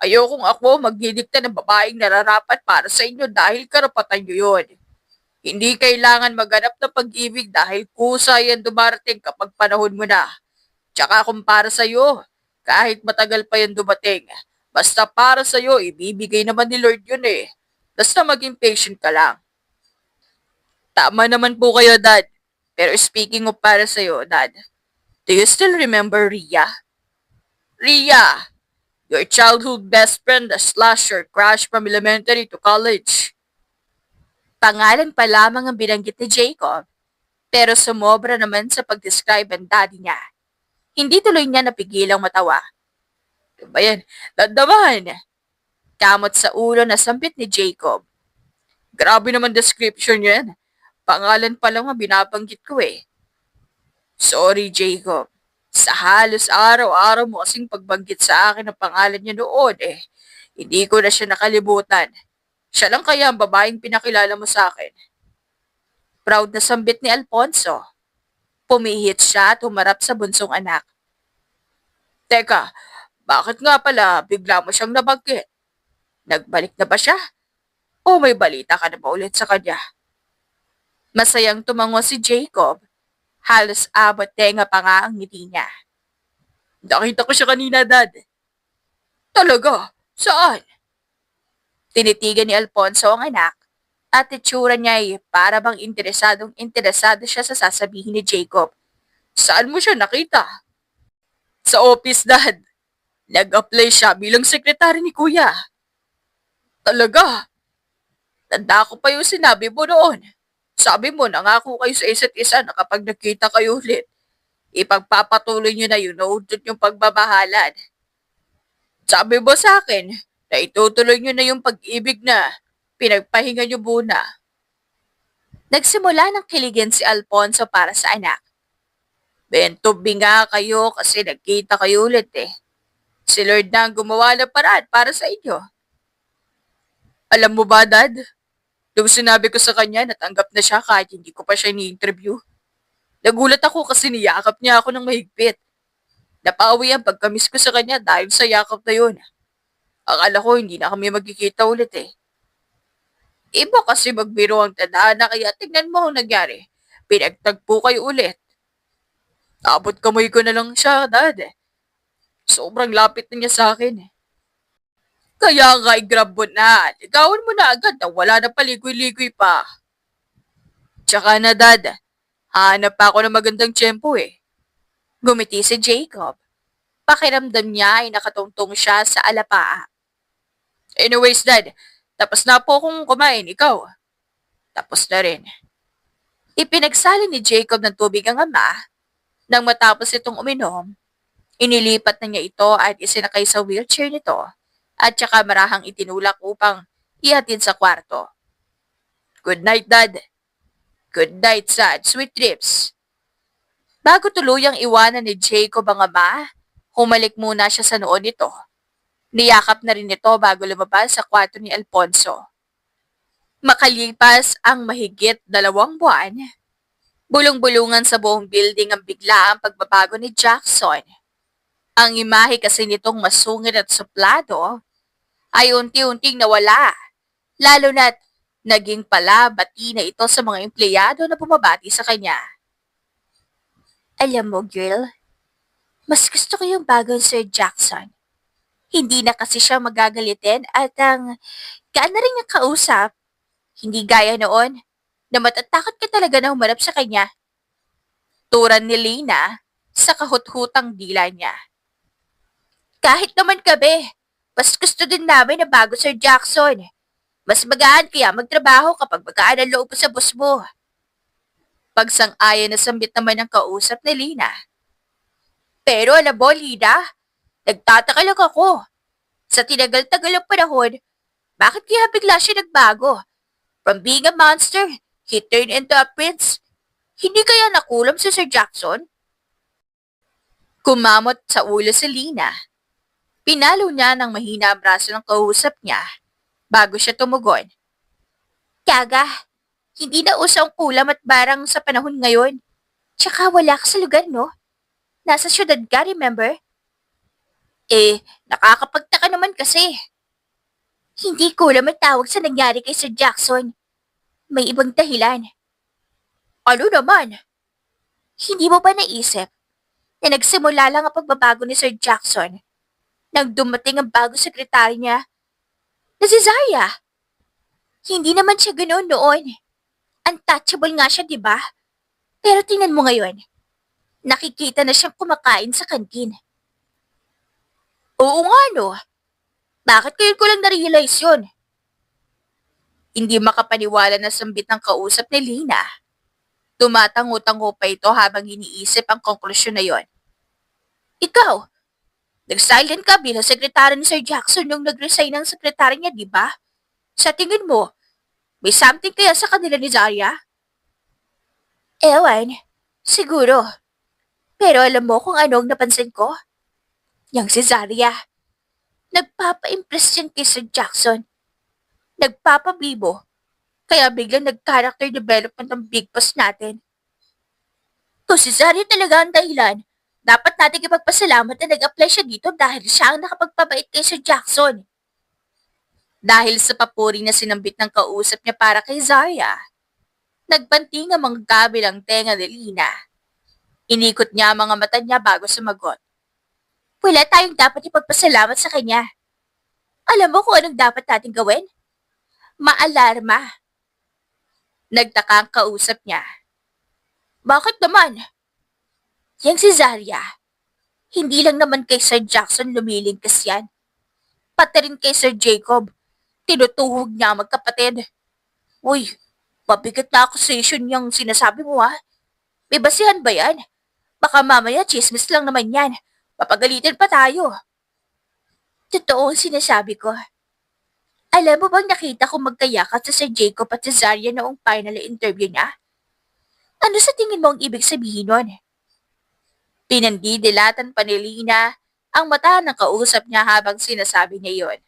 Ayokong ako magdidikta ng babaeng nararapat para sa inyo dahil karapatan nyo yun. Hindi kailangan maghanap ng pag-ibig dahil kusa yan dumarating kapag panahon mo na. Tsaka kung para sa'yo, kahit matagal pa yan dumating, basta para sa'yo, ibibigay naman ni Lord yun eh. Basta maging patient ka lang. Tama naman po kayo, Dad. Pero speaking of para sa'yo, Dad, do you still remember Ria? Ria! Your childhood best friend slash your crush from elementary to college. Pangalan pa lamang ang binanggit ni Jacob, pero sumobra naman sa pag-describe ang daddy niya. Hindi tuloy niya napigilang matawa. Ano ba yan? Dandaman! Kamot sa ulo na sambit ni Jacob. Grabe naman description yan. Pangalan pa lang ang binabanggit ko eh. Sorry, Jacob. Sa halos araw-araw mo kasing pagbanggit sa akin ang pangalan niya noon eh. Hindi ko na siya nakalimutan. Siya lang kaya ang babaeng pinakilala mo sa akin. Proud na sambit ni Alfonso. Pumihit siya at humarap sa bunsong anak. Teka, bakit nga pala bigla mo siyang nabanggit? Nagbalik na ba siya? O may balita ka na ba ulit sa kanya? Masayang tumango si Jacob. Halos abot tenga pa nga ang ngiti niya. Nakita ko siya kanina, Dad. Talaga? Saan? Tinitigan ni Alfonso ang anak at itsura niya ay para bang interesado siya sa sasabihin ni Jacob. Saan mo siya nakita? Sa office, Dad. Nag-apply siya bilang sekretary ni Kuya. Talaga? Tanda ko pa yung sinabi mo noon. Sabi mo, nangako kayo sa isa't isa na kapag nagkita kayo ulit, ipagpapatuloy nyo na yung naudot yung pagbabahalan. Sabi mo sa akin na itutuloy nyo na yung pag-ibig na pinagpahinga nyo muna. Nagsimula ng kiligin si Alfonso para sa anak. Bentobi nga kayo kasi nagkita kayo ulit eh. Si Lord na ang gumawa ng paraan para sa inyo. Alam mo ba, Dad? Nung sinabi ko sa kanya, natanggap na siya kahit hindi ko pa siya ni-interview. Nagulat ako kasi niyakap niya ako ng mahigpit. Napawi ang pagkamis ko sa kanya dahil sa yakap na yun. Akala ko hindi na kami magkikita ulit eh. Iba kasi magbiro ang tadhana kaya tingnan mo ang nangyari. Pinagtagpo kayo ulit. Abot kamay ko na lang siya, Dad. Sobrang lapit na niya sa akin eh. Kaya nga i-grab mo na. Ligawan mo na agad na wala na paligoy-ligoy pa. Tsaka na dad, hanap pa ako ng magandang tiyempo eh. Gumiti si Jacob. Pakiramdam niya ay nakatungtong siya sa alapaa. Anyways dad, tapos na po akong kumain, ikaw. Tapos na rin. Ipinagsali ni Jacob ng tubig ang ama. Nang matapos itong uminom, inilipat na niya ito at isinakay sa wheelchair nito at saka marahang itinulak upang ihatid sa kwarto. Good night, Dad. Good night, Sad. Sweet dreams. Bago tuluyang iwanan ni Jacob ang ama, humalik muna siya sa noon nito. Niyakap na rin ito bago lumabas sa kwarto ni Alfonso. Makalipas ang mahigit 2 buwan, bulong-bulungan sa buong building ang bigla ang pagbabago ni Jackson. Ang imahe kasi nitong masungit at suplado ay unti-unting nawala, lalo na't naging palabati na ito sa mga empleyado na bumabati sa kanya. Alam mo, girl, mas gusto ko yung bagong Sir Jackson. Hindi na kasi siya magagalitin at ang gaan na rin niyang kausap. Hindi gaya noon na matatakot ka talaga na humarap sa kanya. Turan ni Lina sa kahut-hutang dila niya. Kahit naman kami, mas gusto din namin na bago Sir Jackson. Mas magaan kaya magtrabaho kapag magaan ang loob mo sa boss mo. Pagsang-ayon na sambit naman ng kausap ni Lina. Pero alam mo, Lina, nagtataka lang ako. Sa tinagal-tagal ng panahon, bakit kaya bigla siya nagbago? From being a monster, he turned into a prince. Hindi kaya nakulam si Sir Jackson? Kumamot sa ulo si Lina. Pinalo niya ng mahina ang braso ng kausap niya bago siya tumugon. Tiyaga, hindi na uso ang kulam at barang sa panahon ngayon. Tsaka wala ka sa lugar, no? Nasa syudad ka, remember? Nakakapagtaka naman kasi. Hindi kulam ang tawag sa nangyari kay Sir Jackson. May ibang dahilan. Ano naman? Hindi mo ba naisip na nagsimula lang ang pagbabago ni Sir Jackson nang dumating ang bagong sekretary niya na si Zaya? Hindi naman siya ganoon noon. Untouchable nga siya, di ba? Pero tingnan mo ngayon. Nakikita na siyang kumakain sa kantin. Oo nga, no? Bakit kayo ko lang na-realize yun? Hindi makapaniwala na sambit ng kausap ni Lina. Tumatango-tango pa ito habang iniisip ang konklusyon na yon. Ikaw, nag-silent ka bilang sekretary ni Sir Jackson nung nag-resign ng sekretary niya, di ba? Sa tingin mo, may something kaya sa kanila ni Zarya? Ewan, siguro. Pero alam mo kung ano ang napansin ko? Yang si Zarya. Nagpapa-impress yan kay Sir Jackson. Nagpapabibo. Kaya biglang nag-character development ang big boss natin. Kung si Zarya talaga ang dahilan, dapat natin ipagpasalamat na nag-apply siya dito dahil siya ang nakapagpabait kay Sir Jackson. Dahil sa papuri na sinambit ng kausap niya para kay Zarya, nagbanting ang mga kabilang tenga ni Lina. Inikot niya ang mga mata niya bago sumagot. Wala tayong dapat ipagpasalamat sa kanya. Alam mo kung anong dapat natin gawin? Maalarma. Nagtaka ang kausap niya. Bakit naman? Yang si Zarya, hindi lang naman kay Sir Jackson lumilingkas yan. Pati rin kay Sir Jacob, tinutuhog niya ang magkapatid. Uy, mabigat na accusation yung sinasabi mo ha. May basihan ba yan? Baka mamaya chismis lang naman yan. Papagalitin pa tayo. Totoo ang sinasabi ko. Alam mo bang nakita ko magkayakat sa Sir Jacob at si Zarya noong final interview niya? Ano sa tingin mo ang ibig sabihin nun? Pinandidilatan pa ni Lina ang mata ng kausap niya habang sinasabi niya yon.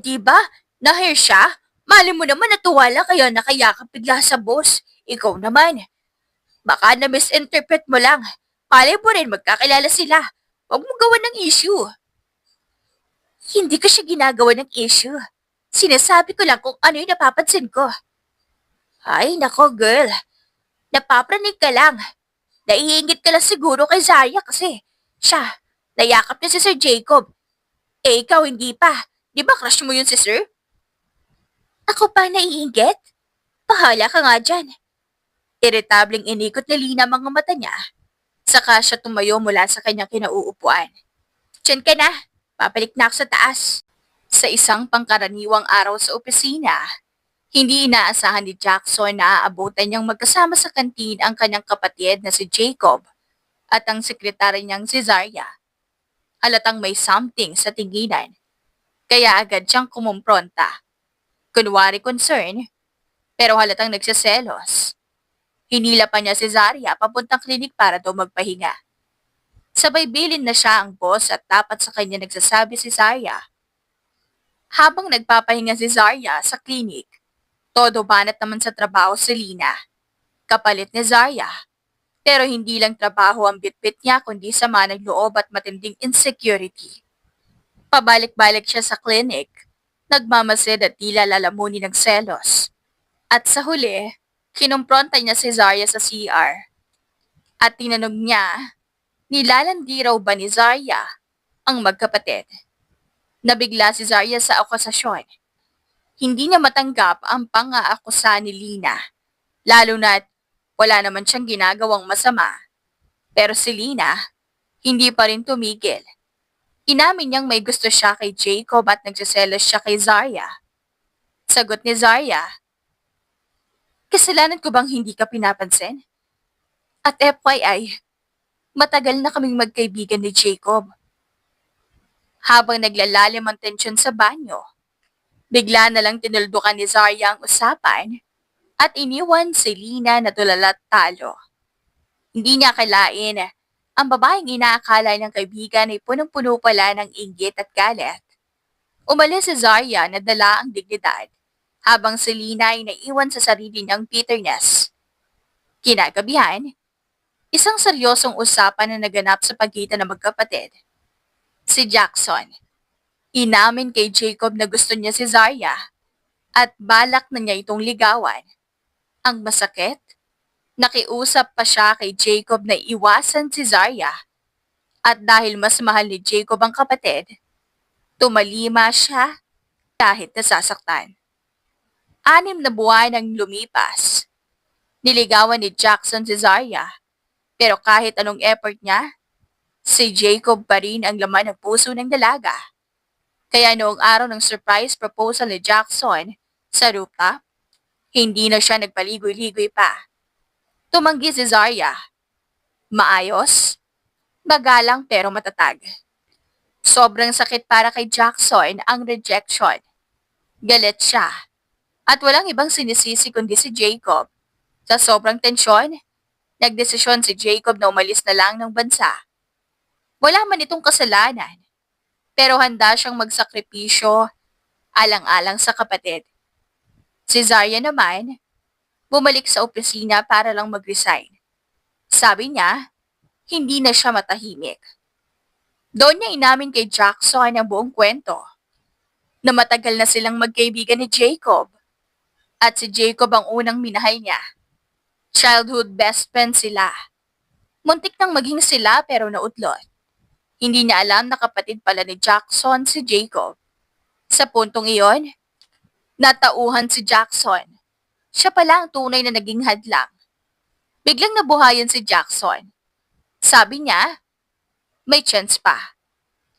Di ba? Na-hire siya? Mali mo naman natuwala kaya nakayakap bigla sa boss. Ikaw naman. Baka na-misinterpret mo lang. Malay mo rin magkakilala sila. Huwag mo gawa ng issue. Hindi ko siya ginagawa ng issue. Sinasabi ko lang kung ano yung napapansin ko. Ay, nako girl. Napapranig ka lang. Naiingit ka lang siguro kay Zarya kasi siya, nayakap niya si Sir Jacob. Eh, ikaw hindi pa. Di ba crush mo yun si Sir? Ako pa naiinggit? Bahala ka nga dyan. Iritableng inikot ni Lina mga mata niya. Saka siya tumayo mula sa kanyang kinauupuan. Diyan ka na. Papalik na ako sa taas. Sa isang pangkaraniwang araw sa opisina, hindi inaasahan ni Jackson na aabutan niyang magkasama sa kantin ang kanyang kapatid na si Jacob at ang sekretary niyang si Zarya. Halatang may something sa tinginan, kaya agad siyang kumumpronta. Kunwari concern, pero halatang nagsiselos. Hinila pa niya si Zarya papuntang klinik para daw magpahinga. Sabay bilin na siya ang boss at dapat sa kanya nagsasabi si Zarya. Habang nagpapahinga si Zarya sa klinik, todo banat naman sa trabaho si Lina. Kapalit ni Zarya. Pero hindi lang trabaho ang bitbit niya kundi sama ng loob at matinding insecurity. Pabalik-balik siya sa klinik, nagmamasid at tila lalamunin ng selos. At sa huli, kinumpronta niya si Zarya sa CR. At tinanong niya, nilalandi raw ba ni Zarya ang magkapatid? Nabigla si Zarya sa akusasyon. Hindi niya matanggap ang pang-aakusa ni Lina, lalo na't wala naman siyang ginagawang masama. Pero si Lina, hindi pa rin tumigil. Inamin niyang may gusto siya kay Jacob at nagsiselos siya kay Zarya. Sagot ni Zarya, kasalanan ko bang hindi ka pinapansin? At FYI, matagal na kaming magkaibigan ni Jacob. Habang naglalalim ang tensyon sa banyo, bigla na lang tinuldukan ni Zarya ang usapan at iniwan si Lina na tulala at talo. Hindi niya akalain ang babaeng inaakala ng kaibigan ay punong-puno pala ng inggit at galit. Umalis si Zarya na dala ang dignidad habang si Lina ay naiwan sa sarili niyang bitterness. Kinagabihan, isang seryosong usapan na naganap sa pagitan ng magkapatid. Si Jackson, inamin kay Jacob na gusto niya si Zarya at balak na niya itong ligawan. Ang masakit, nakiusap pa siya kay Jacob na iwasan si Zarya at dahil mas mahal ni Jacob ang kapatid, tumalima siya kahit nasasaktan. 6 na buwan ang lumipas. Niligawan ni Jackson si Zarya, pero kahit anong effort niya, si Jacob pa rin ang laman ng puso ng dalaga. Kaya noong araw ng surprise proposal ni Jackson sa rooftop, hindi na siya nagpaligoy-ligoy pa. Tumanggi si Zarya. Maayos, magalang pero matatag. Sobrang sakit para kay Jackson ang rejection. Galit siya. At walang ibang sinisisi kundi si Jacob. Sa sobrang tensyon, nagdesisyon si Jacob na umalis na lang ng bansa. Wala man itong kasalanan, pero handa siyang magsakripisyo alang-alang sa kapatid. Si Zarya naman, bumalik sa opisina para lang mag-resign. Sabi niya, hindi na siya matahimik. Doon niya inamin kay Jackson ang buong kwento, na matagal na silang magkaibigan ni Jacob. At si Jacob ang unang minahal niya. Childhood best friend sila. Muntik nang maging sila pero nautlot. Hindi niya alam na kapatid pala ni Jackson si Jacob. Sa puntong iyon, natauhan si Jackson. Siya pala ang tunay na naging hadlang. Biglang nabuhayan si Jackson. Sabi niya, may chance pa.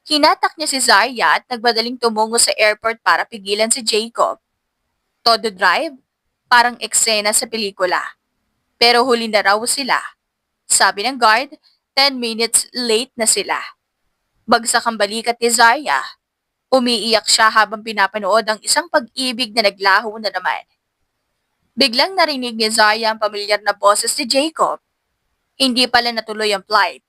Hinatak niya si Zarya at nagbadaling tumungo sa airport para pigilan si Jacob. Todo drive, parang eksena sa pelikula. Pero huli na raw sila. Sabi ng guard, 10 minutes late na sila. Bagsak ang balikat ni Zarya. Umiiyak siya habang pinapanood ang isang pag-ibig na naglaho na naman. Biglang narinig ni Zarya ang pamilyar na boses ni Jacob. Hindi pala natuloy ang flight.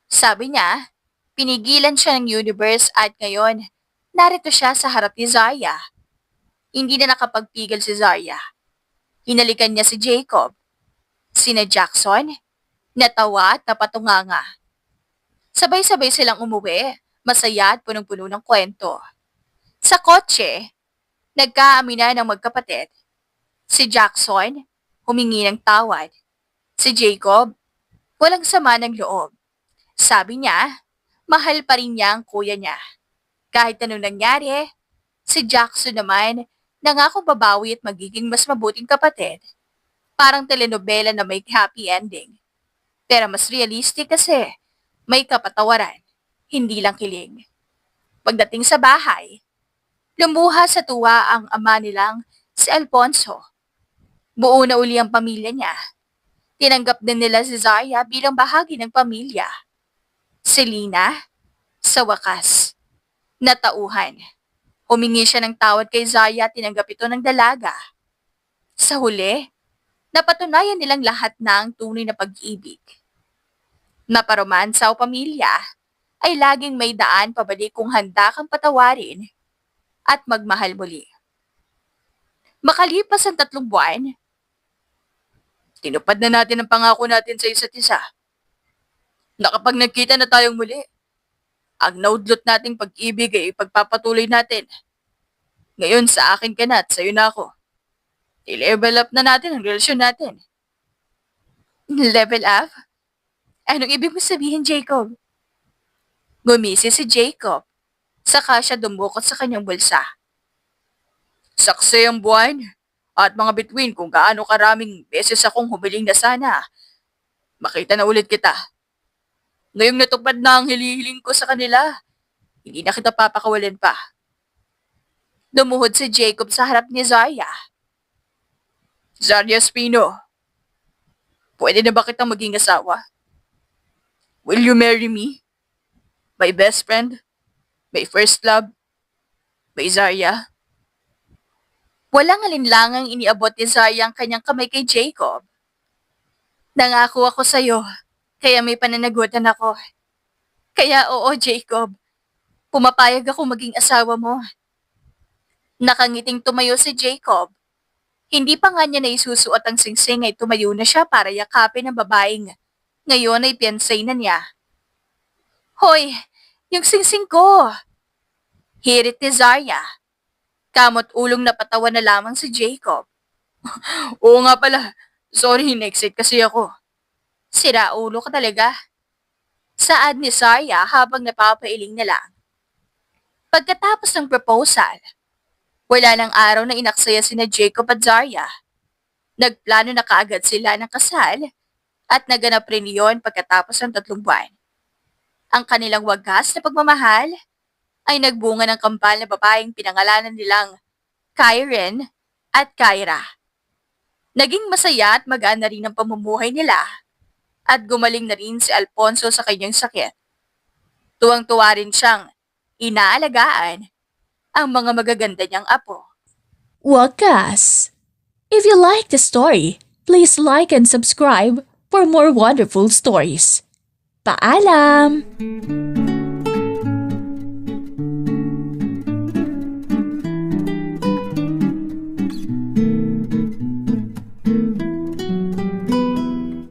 Sabi niya, pinigilan siya ng universe at ngayon, narito siya sa harap ni Zarya. Hindi na nakapagpigil si Zarya. Hinalikan niya si Jacob. Sina Jackson, natawa at napatunganga. Sabay-sabay silang umuwi, masaya at punong-puno ng kwento. Sa kotse, nagkaaminan ng magkapatid. Si Jackson, humingi ng tawad. Si Jacob, walang sama ng loob. Sabi niya, mahal pa rin niya ang kuya niya. Kahit anong nangyari, si Jackson naman nangako babawi at magiging mas mabuting kapatid. Parang telenovela na may happy ending. Pero mas realistic kasi may kapatawaran, hindi lang kilig. Pagdating sa bahay, lumuha sa tuwa ang ama nilang si Alfonso. Buo na uli ang pamilya niya. Tinanggap din nila si Zaya bilang bahagi ng pamilya. Si Lina, sa wakas, natauhan. Humingi siya ng tawad kay Zaya at tinanggap ito ng dalaga. Sa huli, napatunayan nilang lahat na ang tunay na pag-ibig. Naparomansa o pamilya ay laging may daan pabalik kung handa kang patawarin at magmahal muli. Makalipas ang 3 buwan, tinupad na natin ang pangako natin sa isa't isa. Nakapag nagkita na tayong muli, ang naudlot nating pag-ibig ay ipagpapatuloy natin. Ngayon sa akin ka na at sa'yo na ako. I-level up na natin ang relasyon natin. Level up? Anong ibig mo sabihin, Jacob? Gumisi si Jacob. Saka siya dumukot sa kanyang bulsa. Saksi ang buwan at mga bituin kung gaano karaming beses akong humiling na sana. Makita na ulit kita. Ngayong natupad na ang hilihiling ko sa kanila, hindi na kita papakawalan pa. Dumuhod si Jacob sa harap ni Zaya. Zarya Espino, pwede na ba kitang maging asawa? Will you marry me? My best friend? My first love? My Zarya? Walang alinlangang iniabot ni Zaya ang kanyang kamay kay Jacob. Nangako ako sa'yo, kaya may pananagutan ako. Kaya oo, Jacob, pumapayag ako maging asawa mo. Nakangiting tumayo si Jacob. Hindi pa nga niya naisusuot ang singsing ay tumayo na siya para yakapin ang babaeng. Ngayon ay piyansay na niya. Hoy, yung singsing ko! Hirit ni Zarya. Kamot ulong napatawa na lamang si Jacob. Oo nga pala, sorry, na-excite kasi ako. Sira ulo ka talaga. Saad ni Zarya habang napapailing na lang. Pagkatapos ng proposal, wala ng araw na inaksaya sina Jacob at Zarya. Nagplano na kaagad sila ng kasal at naganap rin iyon pagkatapos ng 3 buwan. Ang kanilang wagas na pagmamahal ay nagbunga ng kampal na babaeng pinangalanan nilang Kyren at Kyra. Naging masaya at magaan na rin ang pamumuhay nila at gumaling na rin si Alfonso sa kanyang sakit. Tuwang-tuwa rin siyang inaalagaan ang mga magaganda niyang apo. Wakas! If you like the story, please like and subscribe for more wonderful stories. Paalam!